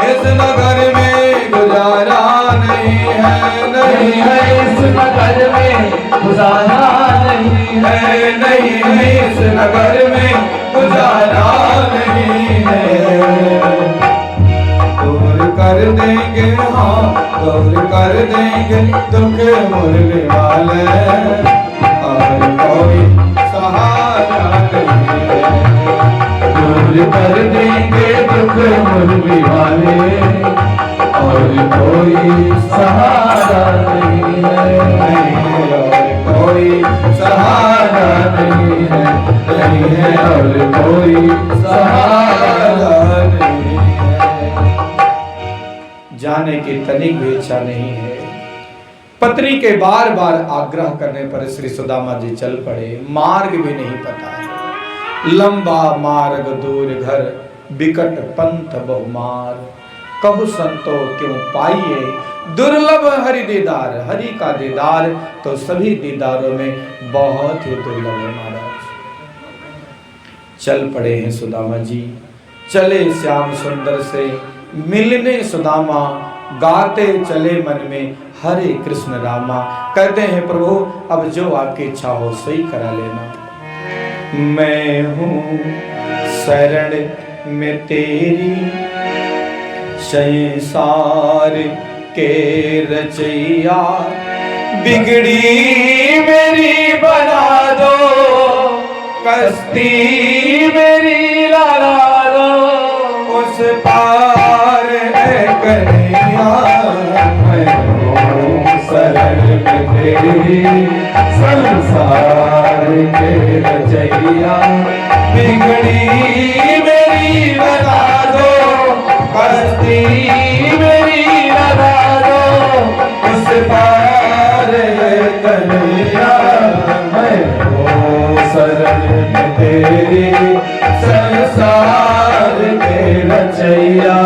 इस नगर में गुजारा नहीं है, नहीं है इस नगर में गुजारा नहीं है, नहीं है इस नगर में गुजारा नहीं है। दूर कर देंगे, हाँ दूर कर देंगे दुख मुरली वाले, और कोई सहारा नहीं है। दूर कर देंगे दुख मुरली वाले, और कोई सहारा नहीं है, और कोई सहारा नहीं है, नहीं है और कोई सहारा नहीं है। जाने की तनिक भी इच्छा नहीं है। पत्नी के बार बार आग्रह करने पर श्री सुदामा जी चल पड़े। मार्ग भी नहीं पता है, लंबा मार्ग दूर घर, बिकट पंथ बहुमार। कहु संतो क्यों पाइए दुर्लभ हरि दीदार। हरि का दीदार तो सभी दीदारों में बहुत ही दुर्लभ है महाराज। चल पड़े हैं सुदामा जी, चले श्याम सुंदर से मिलने सुदामा, गाते चले मन में हरे कृष्ण रामा। कहते हैं प्रभु अब जो आपकी इच्छा हो सही करा लेना। मैं हूँ शरण में तेरी, संसार के रचैया। बिगड़ी मेरी बना दो, कश्ती मेरी लगा दो, उस पार है कन्हैया। शरण में तेरी, संसार के रचैया। बिगड़ी मेरी बना दो, कश्ती मेरी लगा दो, उस पार है कन्हैया। मैं हूँ शरण में तेरी, संसार के रचैया।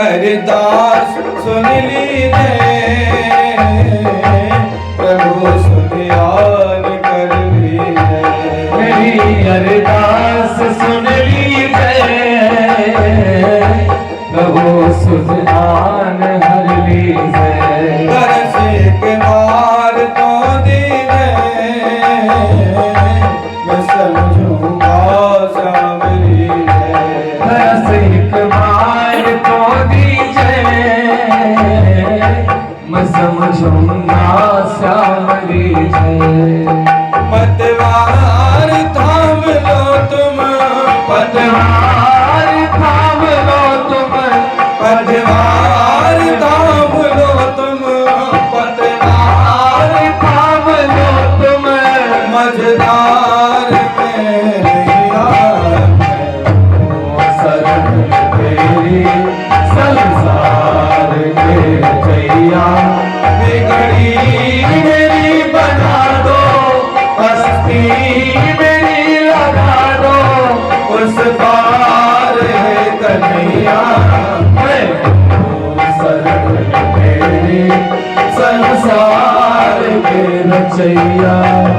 अरदास सुन लीजिए, प्रभु सुनियान कर लीजिए। मेरी अरदास सुन लीजिए, प्रभु सुजान हर लीजिए। दर्श के मार तो दीजिए, मैं समझूंगा सावरी है। दर्श के मार तो दीजिए, मैं समझूंगा सावरी है। पतवार थाम लो तुम, पतवार थाम लो तुम, पतवार थाम लो तुम, पतवार थाम लो तुम। मझधार में नैया शरण तेरी, संसार के रचैया। बिगड़ी मेरी बना दो, कश्ती मेरी लगा दो, उस पार है कन्हैया। मैं हूँ शरण तेरी, संसार के रचैया।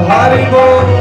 हरि बोल।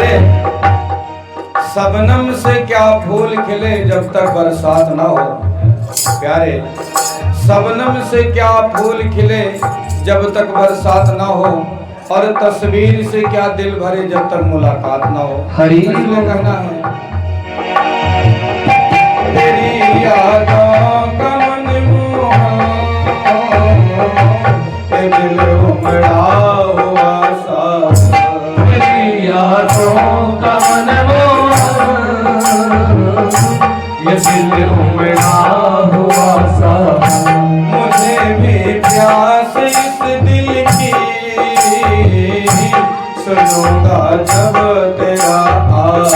प्यारे, शबनम से क्या फूल खिले जब तक बरसात ना हो। प्यारे, शबनम से क्या फूल खिले जब तक बरसात ना हो, और तस्वीर से क्या दिल भरे जब तक मुलाकात ना हो। हरि इसलिए कहना है, तेरी यादों का मन मोहा, ये दिल उमड़ा हुआ सा, तेरी यादों का मन मोहा, ये दिल उमड़ा हुआ सा। मुझे भी प्यास इस दिल की, सुनूंगा जब तेरा आवाज़।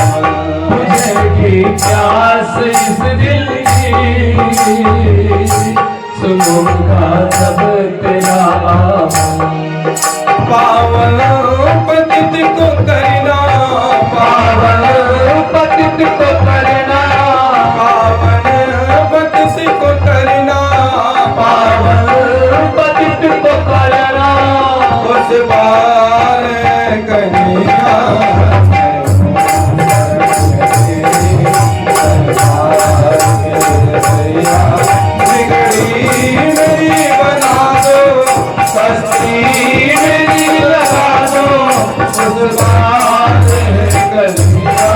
मुझे भी प्यास इस दिल की, सुनूंगा जब तेरा आवाज़। पावन पतित को करना, पावन पतित को करना, पावन पतित को करना, पावन पतित को करना। उस बार कन्हैया बिगड़ी मेरी बना दो, सस्ती मेरी लगा दो, उस बार कन्हैया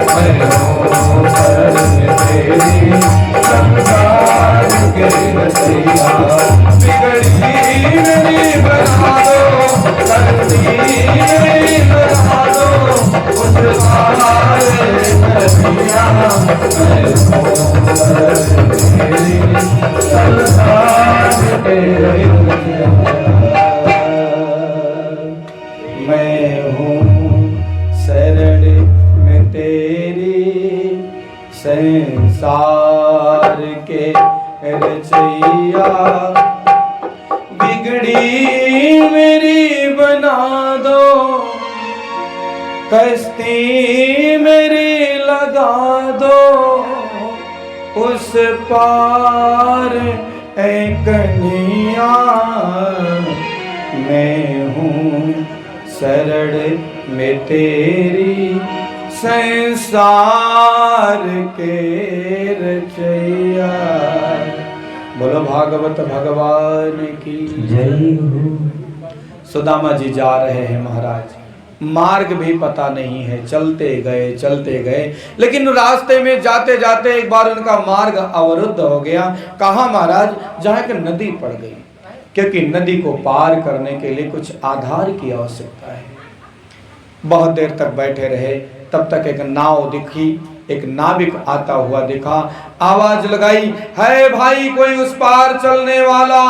मैं हूँ शरण में तेरी, संसार के रचैया। बिगड़ी मेरी बना दो, सस्ती मेरी लगा दो, उस बार कन्हैया मैं हूँ शरण में तेरी, संसार के रचैया। मैं हूँ शरण में तेरी, संसार के रचैया। बिगड़ी मेरी बना दो, कश्ती मेरी लगा दो, उस पार ऐ कन्हैया। मैं हूँ शरण में तेरी, संसार के रचैया। बोलो भागवत भगवान की जय हो। सुदामा जी जा रहे हैं महाराज, मार्ग भी पता नहीं है, चलते गए, लेकिन रास्ते में जाते जाते एक बार उनका मार्ग अवरुद्ध हो गया। कहा महाराज, जहाँ एक नदी पड़ गई, क्योंकि नदी को पार करने के लिए कुछ आधार की आवश्यकता है। बहुत देर तक बैठे रहे, तब तक एक नाव दिखी, एक नाविक आता हुआ दिखा, आवाज लगाई, है भाई कोई उस पार चलने वाला।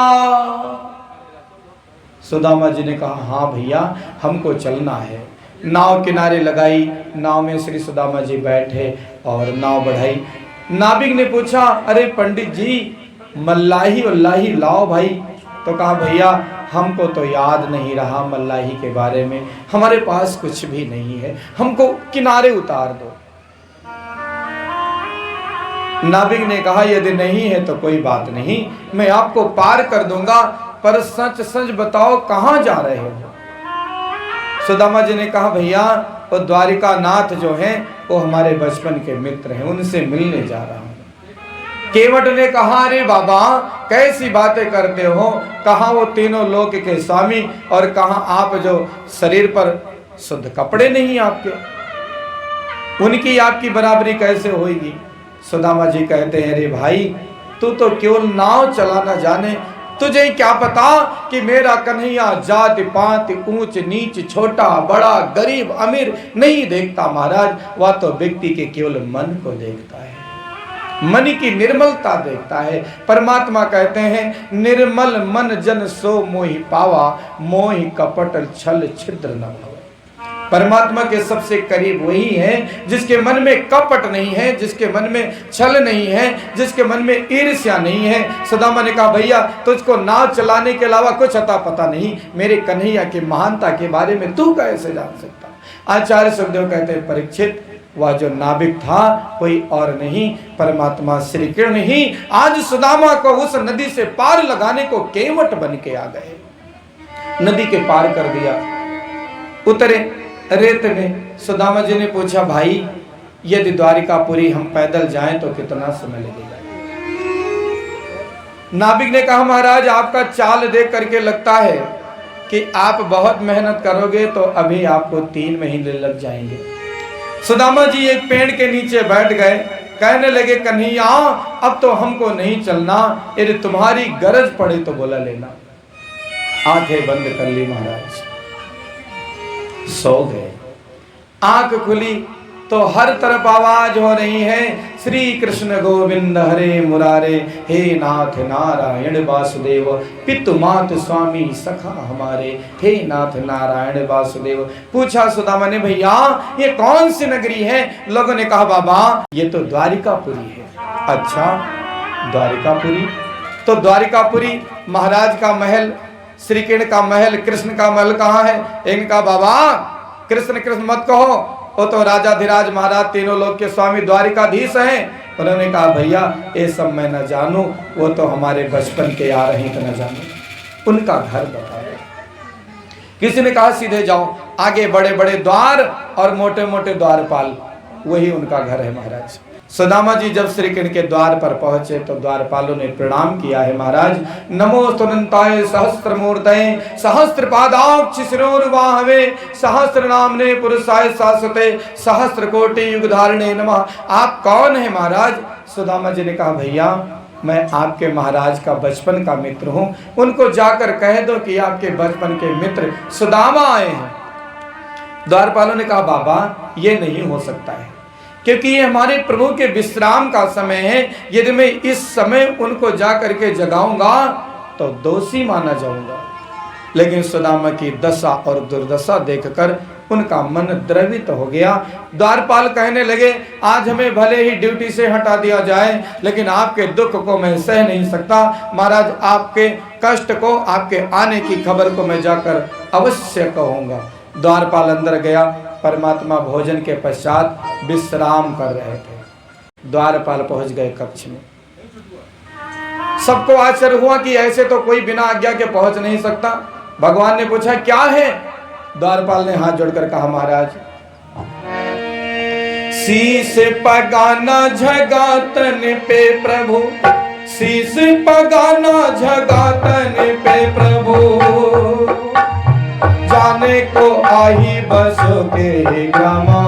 सुदामा जी ने कहा, हाँ भैया हमको चलना है। नाव किनारे लगाई, नाव में श्री सुदामा जी बैठे और नाव बढ़ाई। नाविक ने पूछा, अरे पंडित जी मल्लाही वल्लाही लाओ भाई। तो कहा, भैया हमको तो याद नहीं रहा मल्लाही के बारे में, हमारे पास कुछ भी नहीं है, हमको किनारे उतार दो। नाविक ने कहा, यदि नहीं है तो कोई बात नहीं, मैं आपको पार कर दूंगा, पर सच सच बताओ कहां जा रहे हो। सुदामा जी ने कहा, भैया वो द्वारिका नाथ जो हैं वो हमारे बचपन के मित्र हैं, उनसे मिलने जा रहा हूं। केवट ने कहा, अरे बाबा कैसी बातें करते हो, कहा वो तीनों लोक के स्वामी, और कहा आप जो शरीर पर शुद्ध कपड़े नहीं आपके, उनकी आपकी बराबरी कैसे होगी। सुदामा जी कहते हैं, अरे भाई तू तो केवल नाव चलाना जाने, तुझे क्या पता कि मेरा कन्हैया जाति पाति ऊंच नीच छोटा बड़ा गरीब अमीर नहीं देखता महाराज, वह तो व्यक्ति के केवल मन को देखता है, मन की निर्मलता देखता है। परमात्मा कहते हैं, निर्मल मन जन सो मोहि पावा, मोहि कपट छल छिद्र न भव। परमात्मा के सबसे करीब वही है जिसके मन में कपट नहीं है, जिसके मन में छल नहीं है, जिसके मन में ईर्ष्या नहीं है। सुदामा ने कहा, भैया तुझको नाव चलाने के अलावा कुछ अता पता नहीं, मेरे कन्हैया की महानता के बारे में तू कैसे जान सकता। आचार्य सुखदेव कहते हैं, परीक्षित वह जो नाविक था कोई और नहीं, परमात्मा श्री कृष्ण ही आज सुदामा को उस नदी से पार लगाने को केवट बन के आ गए, नदी के पार कर दिया। उतरे रेत में। सुदामा जी ने पूछा, भाई यदि द्वारिकापुरी हम पैदल जाएं तो कितना समय लगेगा? नाविक ने कहा, महाराज आपका चाल देख करके लगता है कि आप बहुत मेहनत करोगे तो अभी आपको 3 महीने लग जाएंगे। सुदामा जी एक पेड़ के नीचे बैठ गए, कहने लगे, कन्हैया अब तो हमको नहीं चलना, यदि तुम्हारी गरज पड़े तो बोला लेना। आंखें बंद कर ली महाराज, सो गए। आंख खुली तो हर तरफ आवाज हो रही है, श्री कृष्ण गोविंद हरे मुरारे, हे नाथ नारायण वासुदेव, पितु मात स्वामी सखा हमारे, हे नाथ नारायण वासुदेव। पूछा सुदामा ने, भैया ये कौन सी नगरी है? लोगों ने कहा, बाबा ये तो द्वारिकापुरी है। अच्छा द्वारिकापुरी? तो द्वारिकापुरी महाराज का महल, श्री कृष्ण का महल, कृष्ण का महल कहाँ है? इनका बाबा कृष्ण कृष्ण मत कहो, वो तो राजाधिराज महाराज तीनों लोक के स्वामी द्वारिकाधीश हैं। उन्होंने कहा, भैया ये सब मैं न जानू, वो तो हमारे बचपन के आ रहे तो न जानू, उनका घर बताओ। किसी ने कहा, सीधे जाओ, आगे बड़े बड़े द्वार और मोटे मोटे द्वारपाल, वही उनका घर है महाराज। सुदामा जी जब श्री कृष्ण के द्वार पर पहुंचे तो द्वारपालों ने प्रणाम किया है, महाराज नमो स्तुनंताय सहस्त्र मूर्तये सहस्त्र पादाक्ष शिरोर्वाहवे सहस्त्र नामने पुरुषाय शाश्वते सहस्त्र कोटि युग धारणे नमः। आप कौन है महाराज? सुदामा जी ने कहा, भैया मैं आपके महाराज का बचपन का मित्र हूँ, उनको जाकर कह दो कि आपके बचपन के मित्र सुदामा आए हैं। द्वारपालों ने कहा, बाबा ये नहीं हो सकता है, क्योंकि ये हमारे प्रभु के विश्राम का समय है, यदि मैं इस समय उनको जा करके जगाऊंगा तो दोषी माना जाऊंगा। लेकिन सुदामा की दशा और दुर्दशा देखकर उनका मन द्रवित हो गया। द्वारपाल कहने लगे, आज हमें भले ही ड्यूटी से हटा दिया जाए, लेकिन आपके दुख को मैं सह नहीं सकता। महाराज आपके कष्ट को, आपके आने की खबर को मैं जाकर अवश्य कहूंगा। द्वारपाल अंदर गया, परमात्मा भोजन के पश्चात विश्राम कर रहे थे। द्वारपाल पहुंच गए कक्ष में। सबको आश्चर्य हुआ कि ऐसे तो कोई बिना आज्ञा के पहुंच नहीं सकता। भगवान ने पूछा, क्या है? द्वारपाल ने हाथ जोड़कर कहा, महाराज शीश पगाना झगातन पे प्रभु, शीश पगाना झगातन पे प्रभु, जाने को आही बसो के ग्रामा,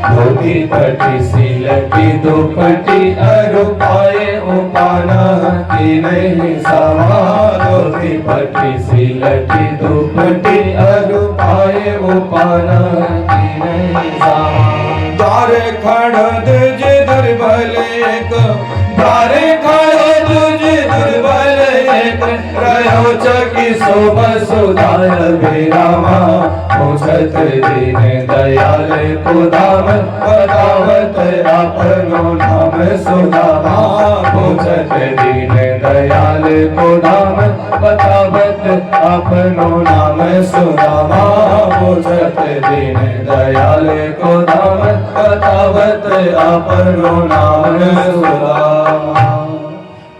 धोती पटी सिलटी दुपटी अरु पाए उपाना की नहीं समा, धोती पटी सिलटी दुपटी अरु पाए उपाना की नहीं समा। द्वार खड़ा दुज दुर्बल एक, द्वार खड़ा दुज दुर्बल एक, रहो चकी शोभ सुधार विरामा, पूछत दीन दयाल को धाम, बतावत अपनो नाम सुदामा, पूछत दीन दयाल को धाम, बतावत अपनो नाम सुदामा, पूछत दीन दयाल को धाम, बतावत अपनो नाम सुदामा।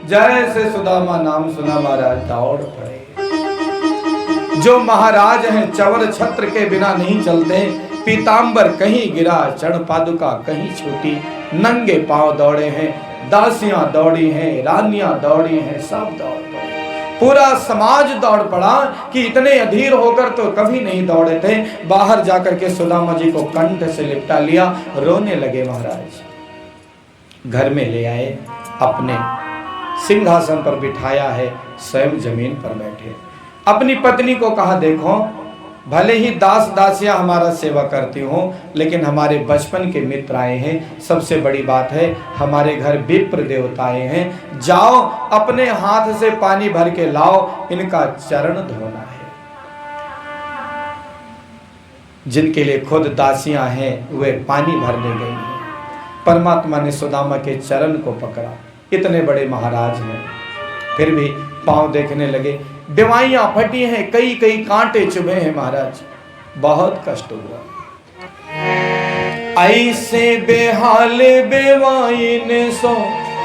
जैसे सुदामा नाम सुना महाराज दौड़ पड़े। जो महाराज हैं चवर छत्र के बिना नहीं चलते, पीतांबर कहीं गिरा चढ़ पादुका कहीं छूटी, नंगे पांव दौड़े हैं, दासियां दौड़ी हैं, रानियां दौड़ी हैं, सब दौड़ पड़े। पूरा समाज दौड़ पड़ा कि इतने अधीर होकर तो कभी नहीं दौड़े थे। बाहर जाकर के सुदामा जी को कंठ से लिपटा लिया, रोने लगे महाराज। घर में ले आए, अपने सिंहासन पर बिठाया है, स्वयं जमीन पर बैठे। अपनी पत्नी को कहा, देखो भले ही दास दासियां हमारा सेवा करती हो, लेकिन हमारे बचपन के मित्र आए हैं। सबसे बड़ी बात है हमारे घर विप्र देवता आए हैं, जाओ अपने हाथ से पानी भर के लाओ, इनका चरण धोना है। जिनके लिए खुद दासियां हैं वे पानी भरने गई हैं। परमात्मा ने सुदामा के चरण को पकड़ा। इतने बड़े महाराज हैं, फिर भी पांव देखने लगे, बेवाइयां फटी हैं, कई कई कांटे चुभे हैं महाराज, बहुत कष्ट हुआ। ऐसे बेहाल बेवाइन सो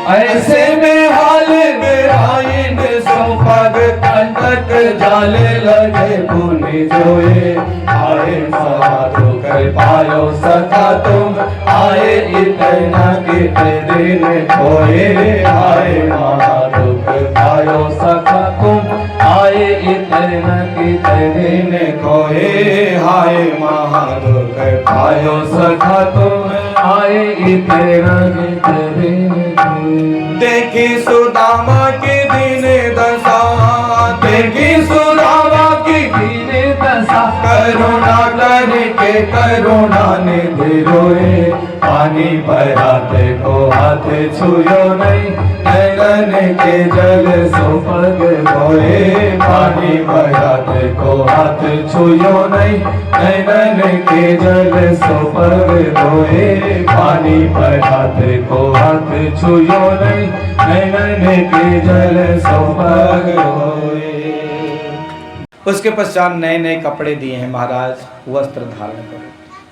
ऐसे में हाल मेरा इन संपग कंटक जाले लगे पुनि जोए आए साधु कर पायो सखा तुम आए इतना कितने दिन खोए आए महादुख पायो सखा तुम आए इतना कितने दिन खोए हाय महादुख पायो सखा तुम आए इतना कितने दिन खोए। देखी सुदामा की दीन दशा, देखी सुदामा की दीन दशा करुणा करके करुणा निधि रोए पानी भराते को हाथ छुयो नहीं नैनन के जल सुपग धोए पानी भराते को हाथ छुयो नहीं नैनन के जल सुपग धोए पानी भराते को हाथ छुयो नहीं नैनन के जल सुपग धोए। उसके पश्चात नए नए कपड़े दिए हैं महाराज, वस्त्र धारण करो।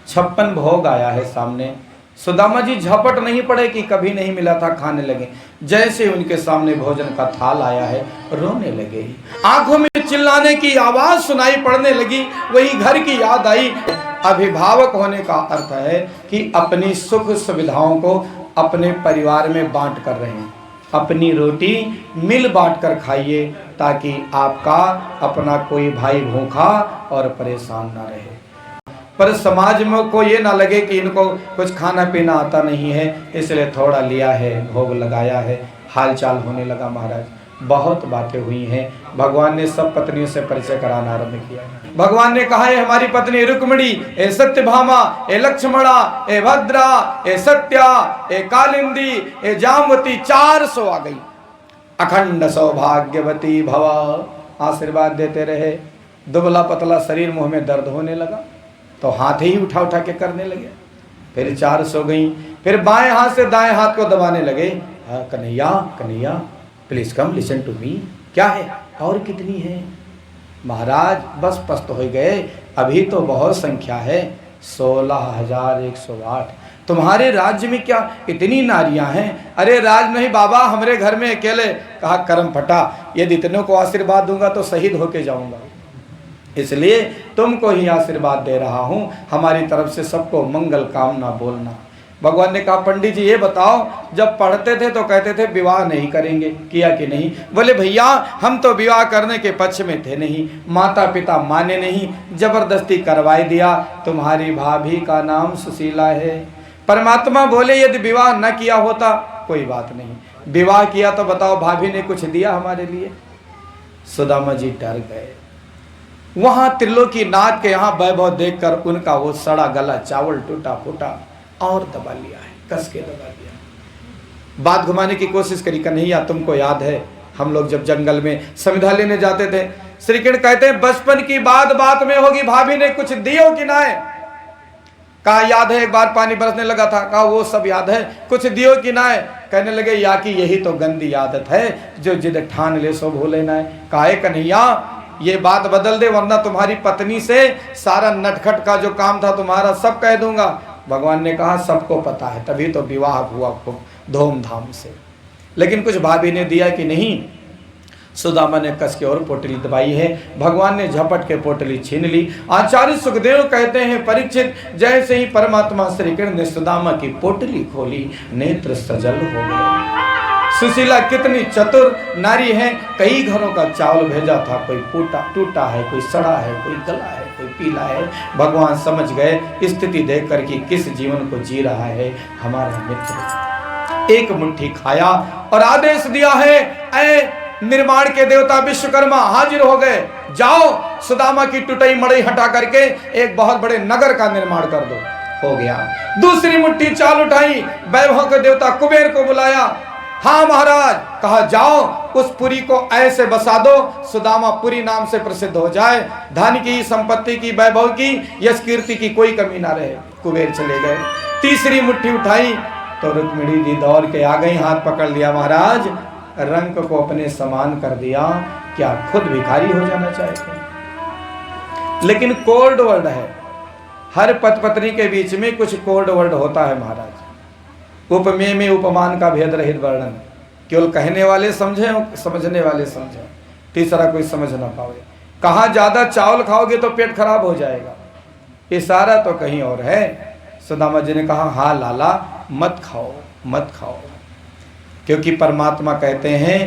56 भोग आया है सामने। सुदामा जी झपट नहीं पड़े कि कभी नहीं मिला था, खाने लगे। जैसे उनके सामने भोजन का थाल आया है रोने लगे। आंखों में चिल्लाने की आवाज सुनाई पड़ने लगी, वही घर की याद आई। अभिभावक होने का अर्थ है कि अपनी सुख सुविधाओं को अपने परिवार में बांट कर रहे हैं। अपनी रोटी मिल बांट कर खाइए ताकि आपका अपना कोई भाई भूखा और परेशान ना रहे। पर समाज में को ये ना लगे कि इनको कुछ खाना पीना आता नहीं है, इसलिए थोड़ा लिया है, भोग लगाया है। हालचाल होने लगा महाराज। बहुत बातें हुई हैं। भगवान ने सब पत्नियों से परिचय कराना आरंभ किया। भगवान ने कहा है हमारी पत्नी रुक्मिणी, ए सत्यभामा, ए लक्ष्मणा, ए भद्रा, ए सत्या, ए कालिंदी, ए जामवती 400 आ गई। अखंड सौभाग्यवती भवा, आशीर्वाद देते रहे। दुबला पतला शरीर, मुंह में दर्द होने लगा तो हाथ ही उठा उठा के करने लगे। फिर 400 गई। फिर बाएं हाथ से दाएं हाथ को दबाने लगे। Kanhaiya Kanhaiya please come listen to me. क्या है और कितनी है महाराज? बस पस्त हो गए, अभी तो बहुत संख्या है, 16,108। तुम्हारे राज्य में क्या इतनी नारियां हैं? अरे राज नहीं बाबा, हमारे घर में अकेले। कहा करम फटा, यदि इतनों को आशीर्वाद दूंगा तो शहीद होके जाऊंगा, इसलिए तुमको ही आशीर्वाद दे रहा हूं। हमारी तरफ से सबको मंगल कामना बोलना। भगवान ने कहा पंडित जी ये बताओ, जब पढ़ते थे तो कहते थे विवाह नहीं करेंगे, किया कि नहीं? बोले भैया हम तो विवाह करने के पक्ष में थे नहीं, माता पिता माने नहीं, जबरदस्ती करवाई दिया। तुम्हारी भाभी का नाम सुशीला है। परमात्मा बोले यदि विवाह न किया होता कोई बात नहीं, विवाह किया तो बताओ भाभी ने कुछ दिया हमारे लिए? सुदामा जी डर गए। वहां त्रिलोकीनाथ के यहाँ वैभव देखकर उनका वो सड़ा गला, चावल टूटा फूटा और दबा लिया है, कस के दबा लिया। बात घुमाने की कोशिश करी। कन्हैया तुमको याद है हम लोग जब जंगल में समिधा लेने जाते थे, श्री कृष्ण कहते हैं बचपन की बात बात में होगी, भाभी ने कुछ दियो कि ना है? कहा याद है एक बार पानी बरसने लगा था। कहा वो सब याद है, कुछ दियो कि ना है? कहने लगे या कि यही तो गंदी आदत है, जो जिद ठान ले सो भूले ना है। कहा कन्हैया ये बात बदल दे, वरना तुम्हारी पत्नी से सारा नटखट का जो काम था तुम्हारा सब कह दूंगा। भगवान ने कहा सबको पता है, तभी तो विवाह हुआ खूब धूमधाम से। लेकिन कुछ भाभी ने दिया कि नहीं? सुदामा ने कस के और पोटली दबाई है। भगवान ने झपट के पोटली छीन ली। आचार्य सुखदेव कहते हैं परीक्षित, जैसे ही परमात्मा श्री कृष्ण ने सुदामा की पोटली खोली, नेत्र सजल हो गए। सुशीला कितनी चतुर नारी है, कई घरों का चावल भेजा था, कोई टूटा है, कोई सड़ा है, कोई गला है, कोई पीला है। भगवान समझ गए स्थिति देख कर कि किस जीवन को जी रहा है हमारा मित्र। एक मुट्ठी खाया और आदेश दिया है, ऐ निर्माण के देवता विश्वकर्मा हाजिर हो गए, जाओ सुदामा की टूटी मड़ई हटा करके एक बहुत बड़े नगर का निर्माण कर दो। हो गया। दूसरी मुट्ठी चाल उठाई, वैभव के देवता कुबेर को बुलाया। हाँ महाराज, कहा जाओ उस पुरी को ऐसे बसा दो सुदामा पुरी नाम से प्रसिद्ध हो जाए, धन की, संपत्ति की, वैभव की, यश कीर्ति की कोई कमी ना रहे। कुबेर चले गए। तीसरी मुट्ठी उठाई तो रुक्मिणी जी दौड़ के आ गई, हाथ पकड़ लिया। महाराज रंग को अपने समान कर दिया, क्या खुद भिखारी हो जाना चाहते? लेकिन कोड वर्ड है, हर पति पत्नी के बीच में कुछ कोड वर्ड होता है महाराज। उपमेय में उपमान का भेद रहित वर्णन। केवल कहने वाले समझे और समझने वाले समझे, तीसरा कोई समझ ना पावे। कहा ज्यादा चावल खाओगे तो पेट खराब हो जाएगा, इशारा तो कहीं और है। सुदामा जी ने कहा हाँ लाला मत खाओ मत खाओ, क्योंकि परमात्मा कहते हैं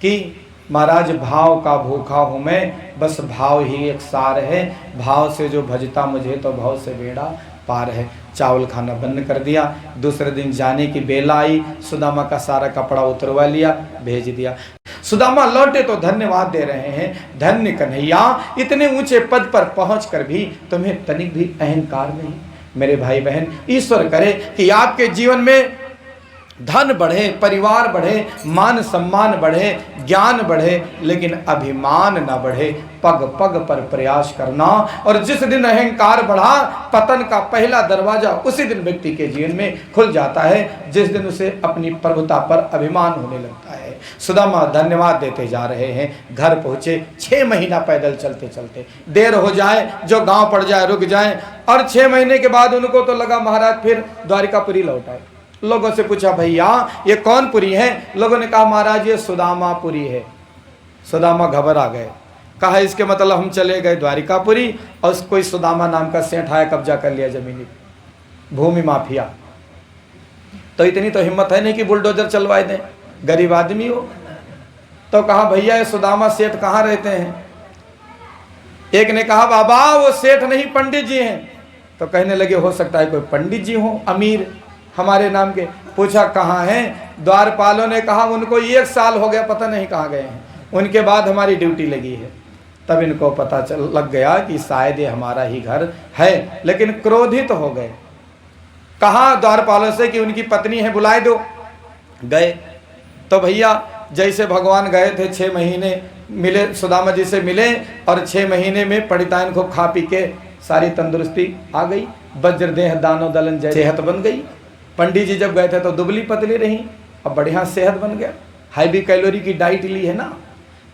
कि महाराज भाव का भूखा हूँ मैं, बस भाव ही एक सार है, भाव से जो भजता मुझे तो भाव से बेड़ा पार है। चावल खाना बंद कर दिया। दूसरे दिन जाने की बेला आई, सुदामा का सारा कपड़ा उतरवा लिया, भेज दिया। सुदामा लौटे तो धन्यवाद दे रहे हैं, धन्य कन्हैया, इतने ऊंचे पद पर पहुंचकर भी तुम्हें तनिक भी अहंकार नहीं। मेरे भाई बहन, ईश्वर करे कि आपके जीवन में धन बढ़े, परिवार बढ़े, मान सम्मान बढ़े, ज्ञान बढ़े, लेकिन अभिमान न बढ़े। पग पग पर प्रयास करना, और जिस दिन अहंकार बढ़ा, पतन का पहला दरवाजा उसी दिन व्यक्ति के जीवन में खुल जाता है, जिस दिन उसे अपनी प्रभुता पर अभिमान होने लगता है। सुदामा धन्यवाद देते जा रहे हैं। घर पहुंचे, 6 महीना पैदल चलते चलते, देर हो जाए, जो गांव पड़ जाए रुक जाए। और 6 महीने के बाद उनको तो लगा महाराज फिर द्वारिकापुरी लौट आए। लोगों से पूछा भैया ये कौन पुरी है? लोगों ने कहा महाराज ये सुदामापुरी है। सुदामा घबरा गए, कहा इसके मतलब हम चले गए द्वारिकापुरी और कोई सुदामा नाम का सेठ आया, कब्जा कर लिया जमीनी, भूमि माफिया। तो इतनी तो हिम्मत है नहीं कि बुलडोजर चलवाए दें, गरीब आदमी हो। तो कहा भैया ये सुदामा सेठ कहाँ रहते हैं? एक ने कहा बाबा वो सेठ नहीं पंडित जी हैं। तो कहने लगे हो सकता है कोई पंडित जी हो अमीर हमारे नाम के। पूछा कहाँ हैं? द्वारपालों ने कहा उनको 1 साल हो गया, पता नहीं कहाँ गए हैं, उनके बाद हमारी ड्यूटी लगी है। तब इनको पता लग गया कि शायद ये हमारा ही घर है, लेकिन क्रोधित हो गए। कहा द्वारपालों से कि उनकी पत्नी है, बुलाए दो। गए तो भैया जैसे भगवान गए थे, 6 महीने मिले, सुदामा जी से मिले, और 6 महीने में पंडिताइन को खा पी के सारी तंदुरुस्ती आ गई, वज्रदेह दानो दलन जय सेहत बन गई। पंडित जी जब गए थे तो दुबली पतली रही, अब बढ़िया सेहत बन गया, हाई कैलोरी की डाइट ली है ना।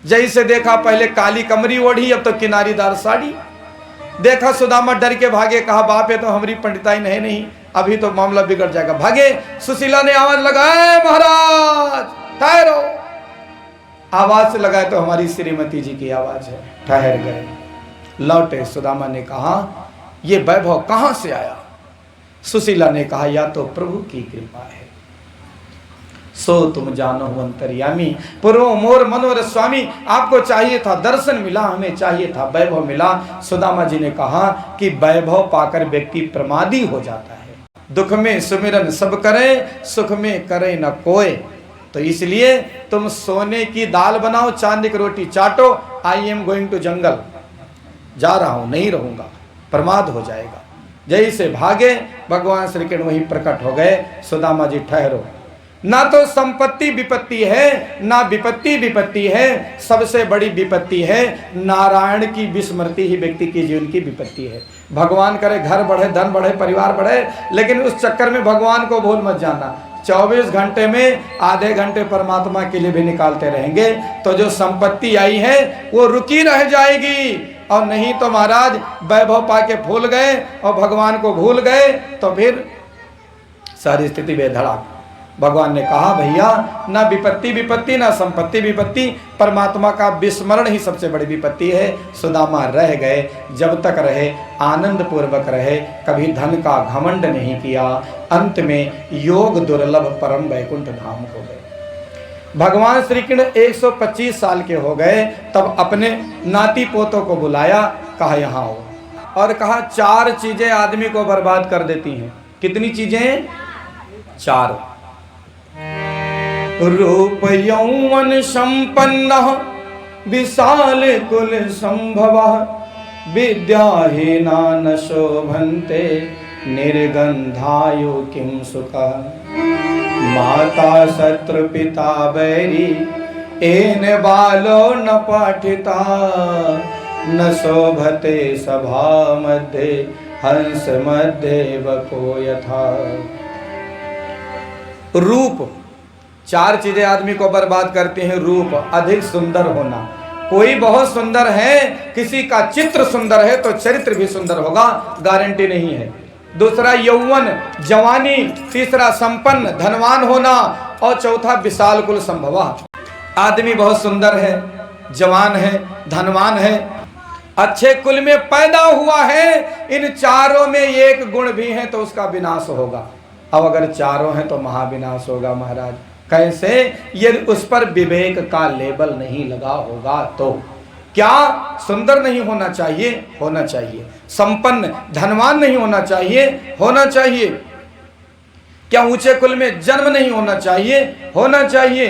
जैसे देखा पहले काली कमरी ओढ़ी, अब तो किनारीदार साड़ी। देखा सुदामा डर के भागे, कहा बाप है तो हमारी पंडिताइन है नहीं, अभी तो मामला बिगड़ जाएगा। भागे, सुशीला ने आवाज लगाए महाराज ठहरो। आवाज से लगाए तो हमारी श्रीमती जी की आवाज है। ठहर गए, लौटे। सुदामा ने कहा ये वैभव कहां से आया? सुशीला ने कहा या तो प्रभु की कृपा है, सो तुम जानो अंतर्यामी, पुरो मोर मनोर स्वामी। आपको चाहिए था दर्शन मिला, हमें चाहिए था वैभव मिला। सुदामा जी ने कहा कि वैभव पाकर व्यक्ति प्रमादी हो जाता है। दुख में सुमिरन सब करे, सुख में करे न कोय। तो इसलिए तुम सोने की दाल बनाओ, चांदी की रोटी चाटो। आई एम गोइंग टू जंगल, जा रहा हूं, नहीं रहूंगा, प्रमाद हो जाएगा। जैसे भागे भगवान श्री कृष्ण वहीं प्रकट हो गए। सुदामा जी ठहरो, ना तो संपत्ति विपत्ति है, ना विपत्ति विपत्ति है, सबसे बड़ी विपत्ति है नारायण की विस्मृति ही व्यक्ति के जीवन की विपत्ति है। भगवान करे घर बढ़े, धन बढ़े, परिवार बढ़े, लेकिन उस चक्कर में भगवान को भूल मत जाना। 24 घंटे में आधे घंटे परमात्मा के लिए भी निकालते रहेंगे तो जो संपत्ति आई है वो रुकी रह जाएगी। और नहीं तो महाराज वैभव पाके भूल गए और भगवान को भूल गए तो फिर सारी स्थिति बेधड़ाक। भगवान ने कहा भैया ना विपत्ति विपत्ति ना संपत्ति विपत्ति, परमात्मा का विस्मरण ही सबसे बड़ी विपत्ति है। सुदामा रह गए, जब तक रहे आनंद पूर्वक रहे, कभी धन का घमंड नहीं किया। अंत में योग दुर्लभ परम वैकुंठ धाम हो गए। भगवान श्री कृष्ण 125 साल के हो गए, तब अपने नाती पोतों को बुलाया, कहा यहाँ हो, और कहा 4 चीजें आदमी को बर्बाद कर देती हैं। कितनी चीजें? 4। रूप यौवन संपन्न विशाल कुल संभव, विद्याहीना न शोभन्ते निर्गंधायु किम सुख। माता शत्रु पिता बैरी एन बालो न पाठिता, न शोभते सभा मध्य हंस मध्य बको यथा। रूप, 4 चीजें आदमी को बर्बाद करती हैं। रूप, अधिक सुंदर होना। कोई बहुत सुंदर है, किसी का चित्र सुंदर है तो चरित्र भी सुंदर होगा, गारंटी नहीं है। दूसरा यौवन जवानी, तीसरा संपन्न धनवान होना और चौथा विशाल कुल संभवा। आदमी बहुत सुंदर है, जवान है, धनवान है, अच्छे कुल में पैदा हुआ है, इन चारों में एक गुण भी है तो उसका विनाश होगा। अब अगर चारों हैं तो महाविनाश होगा महाराज। कैसे? यदि उस पर विवेक का लेबल नहीं लगा होगा तो। क्या सुंदर नहीं होना चाहिए? होना चाहिए। संपन्न धनवान नहीं होना चाहिए? होना चाहिए। क्या ऊंचे कुल में जन्म नहीं होना चाहिए? होना चाहिए।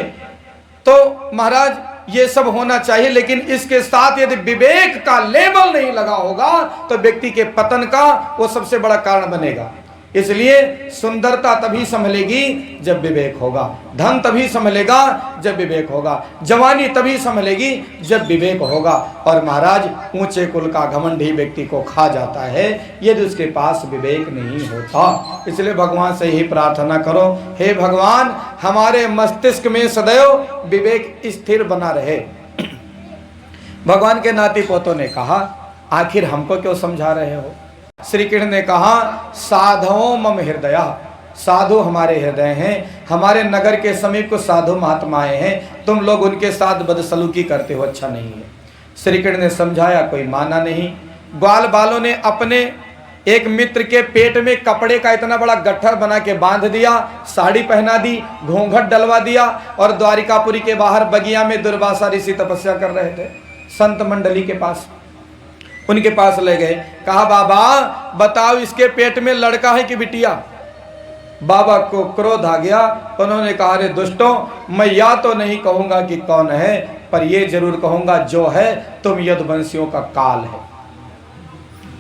तो महाराज ये सब होना चाहिए, लेकिन इसके साथ यदि विवेक का लेबल नहीं लगा होगा तो व्यक्ति के पतन का वो सबसे बड़ा कारण बनेगा। इसलिए सुंदरता तभी संभलेगी जब विवेक होगा, धन तभी संभलेगा जब विवेक होगा, जवानी तभी संभलेगी जब विवेक होगा। और महाराज ऊंचे कुल का घमंड ही व्यक्ति को खा जाता है यदि उसके पास विवेक नहीं होता। इसलिए भगवान से ही प्रार्थना करो, हे भगवान हमारे मस्तिष्क में सदैव विवेक स्थिर बना रहे। भगवान के नाती पोतों ने कहा, आखिर हमको क्यों समझा रहे हो? श्री कृष्ण ने कहा, साधवों मम हृदय, साधु हमारे हृदय हैं, हमारे नगर के समीप को साधु महात्माएं हैं, तुम लोग उनके साथ बदसलूकी करते हो, अच्छा नहीं है। श्री कृष्ण ने समझाया, कोई माना नहीं। ग्वाल बालों ने अपने एक मित्र के पेट में कपड़े का इतना बड़ा गट्ठर बना के बांध दिया, साड़ी पहना दी, घूंघट डलवा दिया और द्वारिकापुरी के बाहर बगिया में दुर्वासा ऋषि तपस्या कर रहे थे संत मंडली के पास। उनके पास ले गए, कहा बाबा बताओ इसके पेट में लड़का है कि बिटिया? बाबा को क्रोध आ गया, उन्होंने कहा, अरे दुष्टों, मैं या तो नहीं कहूंगा कि कौन है, पर यह जरूर कहूंगा जो है तुम यदुवंशियों का काल है।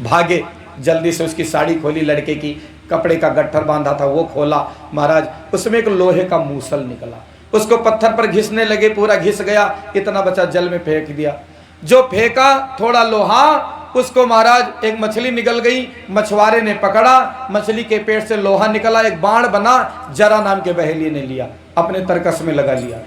भागे, जल्दी से उसकी साड़ी खोली, लड़के की कपड़े का गट्ठर बांधा था वो खोला महाराज, उसमें एक लोहे का मूसल निकला, उसको पत्थर पर घिसने लगे, पूरा घिस गया, इतना बचा जल में फेंक दिया। जो फेंका थोड़ा लोहा, उसको महाराज एक मछली निकल गई, मछुआरे ने पकड़ा, मछली के पेट से लोहा निकला, एक बाण बना, जरा नाम के बहेलिए ने लिया, अपने तरकस में लगा लिया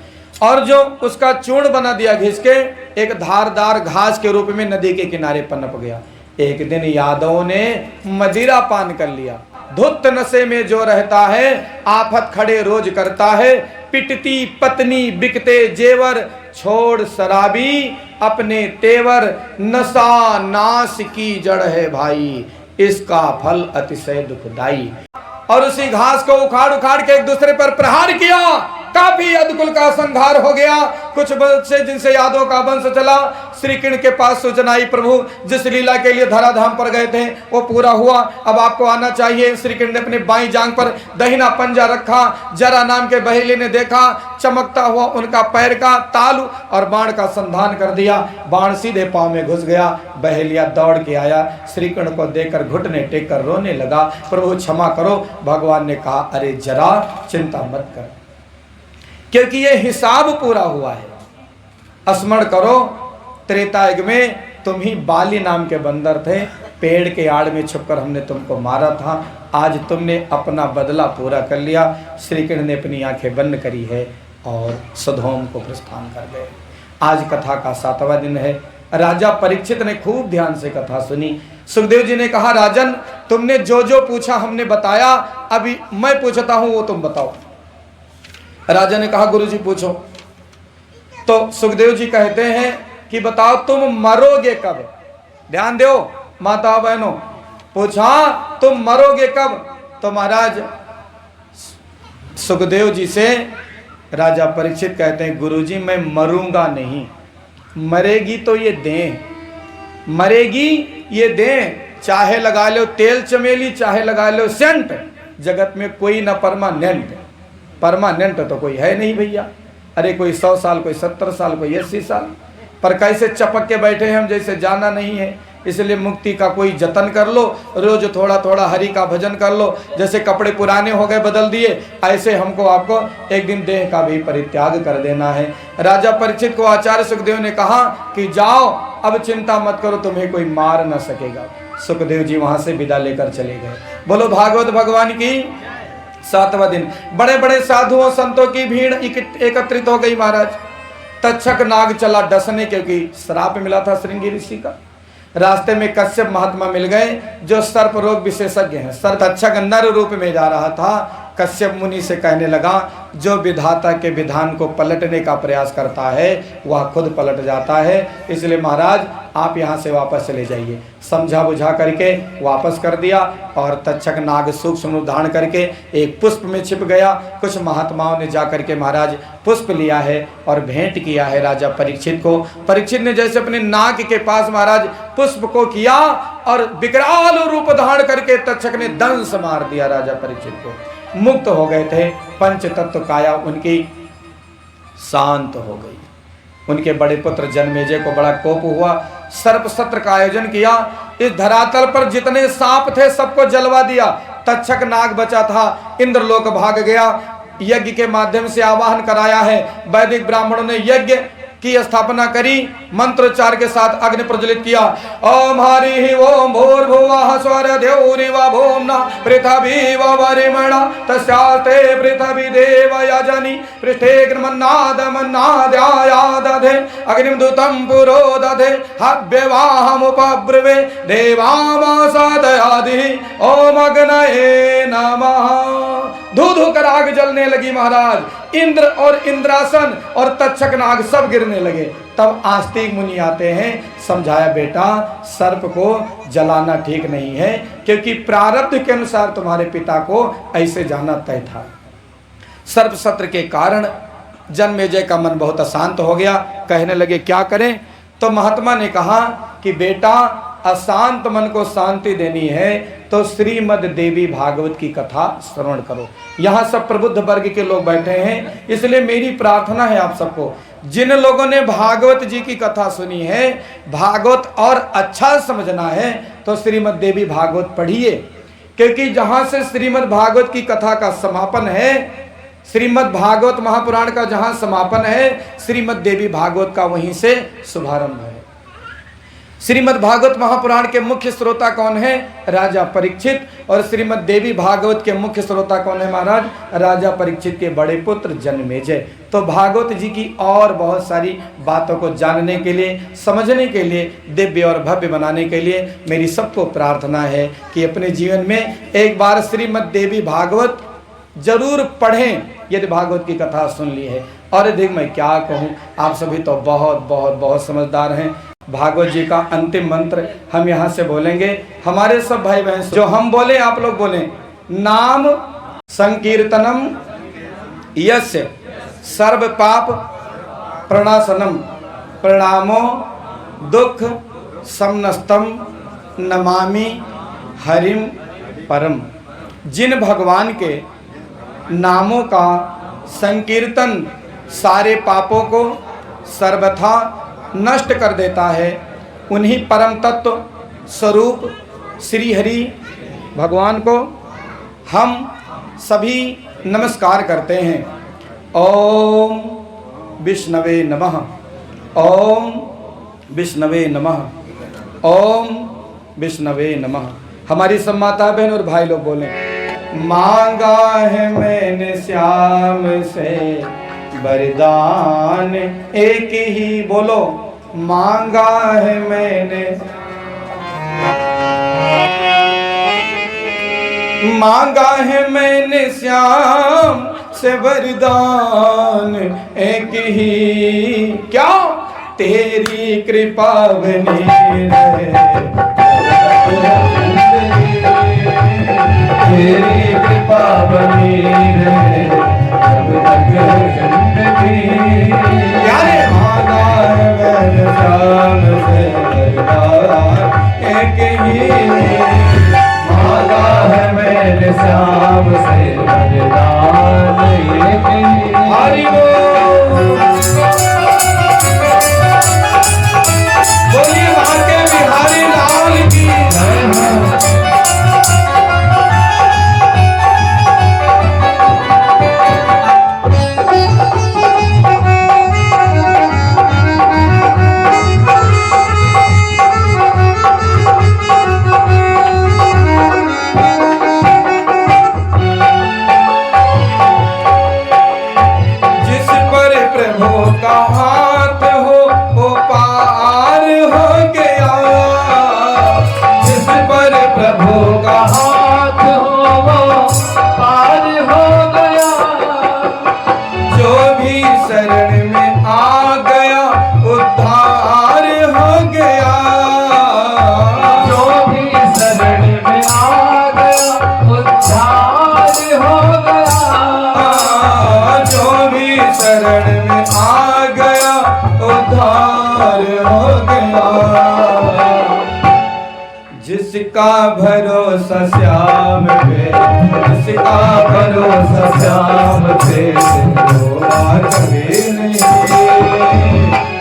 और जो उसका चूर्ण बना दिया घिस के, एक धारदार घास के रूप में नदी के किनारे पनप गया। एक दिन यादवों ने मदिरा पान कर लिया। धुत नशे में जो रहता है आफत खड़े रोज करता है, पिटती पत्नी बिकते जेवर, छोड़ शराबी अपने तेवर, नशा नाश की जड़ है भाई, इसका फल अतिशय दुखदाई। और उसी घास को उखाड़ उखाड़ के एक दूसरे पर प्रहार किया, काफी यदुकुल का संहार हो गया। कुछ बच्चे जिनसे यादव का वंश चला, श्री कृष्ण के पास सूचना आई, प्रभु जिस लीला के लिए धराधाम पर गए थे वो पूरा हुआ, अब आपको आना चाहिए। श्री कृष्ण ने अपने बाईं जांग पर दहिना पंजा रखा, जरा नाम के बहेली ने देखा, चमकता हुआ उनका पैर का तालु और बाण का संधान कर दिया, बाण सीधे पांव में घुस गया। बहेलिया दौड़ के आया, श्री कृष्ण को देखकर घुटने टेक कर रोने लगा, प्रभु क्षमा करो। भगवान ने कहा, अरे जरा चिंता मत कर, क्योंकि ये हिसाब पूरा हुआ है। स्मरण करो, त्रेता युग में तुम ही बाली नाम के बंदर थे, पेड़ के आड़ में छुपकर हमने तुमको मारा था, आज तुमने अपना बदला पूरा कर लिया। श्री कृष्ण ने अपनी आंखें बंद करी है और सुधोम को प्रस्थान कर गए। आज कथा का 7वां दिन है। राजा परीक्षित ने खूब ध्यान से कथा सुनी। सुखदेव जी ने कहा, राजन तुमने जो जो पूछा हमने बताया, अभी मैं पूछता हूं वो तुम बताओ। राजा ने कहा, गुरुजी पूछो। तो सुखदेव जी कहते हैं कि बताओ तुम मरोगे कब? ध्यान दो माता बहनों, पूछा तुम मरोगे कब? तो महाराज सुखदेव जी से राजा परीक्षित कहते हैं, गुरुजी मैं मरूंगा नहीं, मरेगी तो ये दें, मरेगी ये दें, चाहे लगा लो तेल चमेली, चाहे लगा लो सेंट, जगत में कोई ना परमानेंट, परमानेंट तो कोई है नहीं भैया। अरे कोई 100 साल, कोई 70 साल, कोई 80 साल, पर कैसे चपक के बैठे हैं हम जैसे जाना नहीं है। इसलिए मुक्ति का कोई जतन कर लो, रोज थोड़ा थोड़ा हरि का भजन कर लो। जैसे कपड़े पुराने हो गए बदल दिए, ऐसे हमको आपको एक दिन देह का भी परित्याग कर देना है। राजा परीक्षित को आचार्य सुखदेव ने कहा कि जाओ, अब चिंता मत करो, तुम्हें कोई मार न सकेगा। सुखदेव जी वहां से विदा लेकर चले गए। बोलो भागवत भगवान की। 7वां दिन बड़े बड़े साधुओं संतों की भीड़ एकत्रित हो गई महाराज। तक्षक नाग चला डसने, क्योंकि श्राप मिला था श्रृंगी ऋषि का। रास्ते में कश्यप महात्मा मिल गए जो सर्प रोग विशेषज्ञ हैं। सर्प तक्षक नर रूप में जा रहा था। कश्यप मुनि से कहने लगा, जो विधाता के विधान को पलटने का प्रयास करता है वह खुद पलट जाता है, इसलिए महाराज आप यहाँ से वापस चले जाइए। समझा बुझा करके वापस कर दिया और तक्षक नाग सूक्ष्म रूप धारण करके एक पुष्प में छिप गया। कुछ महात्माओं ने जा करके महाराज पुष्प लिया है और भेंट किया है राजा परीक्षित को। परीक्षित ने जैसे अपने नाक के पास महाराज पुष्प को किया और विकराल रूप धारण करके तक्षक ने दंश मार दिया राजा परीक्षित को। मुक्त हो गए थे। पंच तत्व काया उनकी शांत हो गई। उनके बड़े पुत्र जन्मेजय को बड़ा कोप हुआ। सर्प सत्र का आयोजन किया। इस धरातल पर जितने सांप थे सबको जलवा दिया। तक्षक नाग बचा था, इंद्रलोक भाग गया। यज्ञ के माध्यम से आवाहन कराया है। वैदिक ब्राह्मणों ने यज्ञ की स्थापना करी, मंत्रोच्चार के साथ अग्नि प्रज्वलित किया। ओम हरि ओम भूर्भुवः स्वः देवरिवा भूम्ना पृथ्वी वरिमणा तस्यास्ते पृथ्वी देव यजनि पृष्ठे ग्रमन्नादमन्नाद्यायादधे अग्निं दूतं पुरोदधे हव्यवाहमुपब्रवे देवामासादयादिः ओम अग्नये नमः। धू धू कर आग जलने लगी महाराज। इंद्र और इंद्रासन और तक्षक नाग सब गिरने लगे। तब आस्तिक मुनि आते हैं, समझाया बेटा सर्प को जलाना ठीक नहीं है, क्योंकि प्रारब्ध के अनुसार तुम्हारे पिता को ऐसे जाना तय था। सर्प सत्र के कारण जन्मेजय का मन बहुत अशांत हो गया। कहने लगे क्या करें? तो महात्मा ने कहा कि बेटा अशांत मन को शांति देनी है तो श्रीमद देवी भागवत की कथा श्रवण करो। यहाँ सब प्रबुद्ध वर्ग के लोग बैठे हैं, इसलिए मेरी प्रार्थना है आप सबको, जिन लोगों ने भागवत जी की कथा सुनी है, भागवत और अच्छा समझना है तो श्रीमद देवी भागवत पढ़िए। क्योंकि जहाँ से श्रीमद भागवत की कथा का समापन है, श्रीमद भागवत महापुराण का जहाँ समापन है, श्रीमद देवी भागवत का वहीं से शुभारंभ है। श्रीमद् भागवत महापुराण के मुख्य श्रोता कौन है? राजा परीक्षित। और श्रीमद् देवी भागवत के मुख्य श्रोता कौन है महाराज? राजा परीक्षित के बड़े पुत्र जन्मेजय। तो भागवत जी की और बहुत सारी बातों को जानने के लिए, समझने के लिए, दिव्य और भव्य बनाने के लिए मेरी सबको प्रार्थना है कि अपने जीवन में एक बार श्रीमद् देवी भागवत जरूर पढ़ें यदि भागवत की कथा सुन ली है। और अधिक मैं क्या कहूँ, आप सभी तो बहुत बहुत बहुत समझदार हैं। भागवत जी का अंतिम मंत्र हम यहाँ से बोलेंगे। हमारे सब भाई बहन जो हम बोले आप लोग बोलें, नाम संकीर्तनम यस्य सर्व पाप प्रणाशनम प्रणामो दुख समनस्तम नमामि हरिम परम। जिन भगवान के नामों का संकीर्तन सारे पापों को सर्वथा नष्ट कर देता है, उन्हीं परम तत्व स्वरूप श्री हरि भगवान को हम सभी नमस्कार करते हैं। ओम विष्णवे नमः, ओम विष्णवे नमः, ओम विष्णवे नमः। हमारी सब माता बहन और भाई लोग बोलें, मांगा है मैंने श्याम से वरदान एक ही, बोलो मांगा है मैंने, मांगा है मैंने श्याम से वरदान एक ही, क्या तेरी कृपा बनी रहे, तेरी कृपा बनी रहे जब तक यारे मांगा है मैंने श्याम से वरदान एक ही, मांगा है मैंने श्याम से वरदान एक ही। हरि बोल, बोलिए वहां के बिहारी लाल की जय। का हाथ हो वो पार हो गया, गया। जो भी शरण में आ गया उद्धार हो गया। जिसका भरोसा श्याम पे, जिसका भरोसा श्याम पे, रोना कभी नहीं।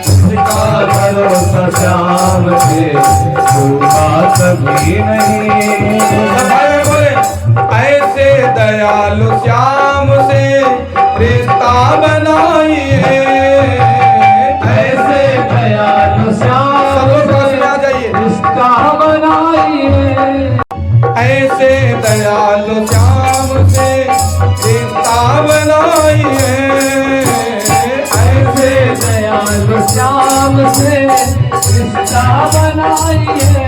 जिसका भरोसा श्याम पे, रोना कभी नहीं। बोले ऐसे दयालु श्याम से रिश्ता बनाइए। ऐसे दयालु श्याम से रिश्ता बनाइए। ऐसे दयालु श्याम से रिश्ता बनाइए। ऐसे दयालु श्याम से रिश्ता बनाइए।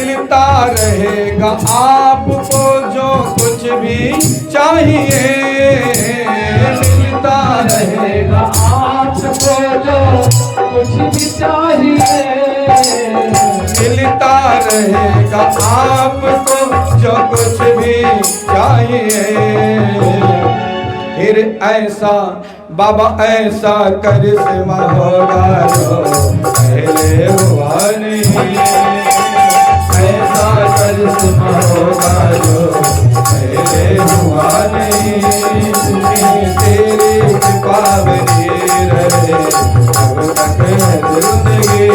मिलता रहेगा आपको जो कुछ भी चाहिए। मिलता रहेगा आपको जो कुछ भी चाहिए। मिलता रहेगा आपको जो कुछ भी चाहिए। फिर ऐसा बाबा ऐसा करिश्मा होगा जो पहले हुआ नहीं। ऐसा करिश्मा होगा जो पहले हुआ नहीं। तेरी कृपा बनी रहे अब तक जिंदगी।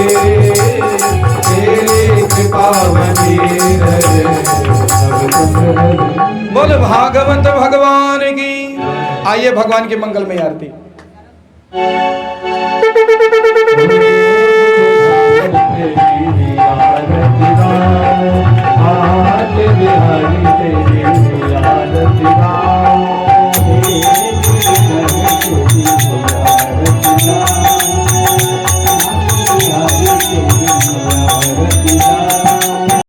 तेरी कृपा बनी रहे अब तक। बोल भागवत भगवान की। आइए भगवान की मंगलमय आरती। बिहारी तेरी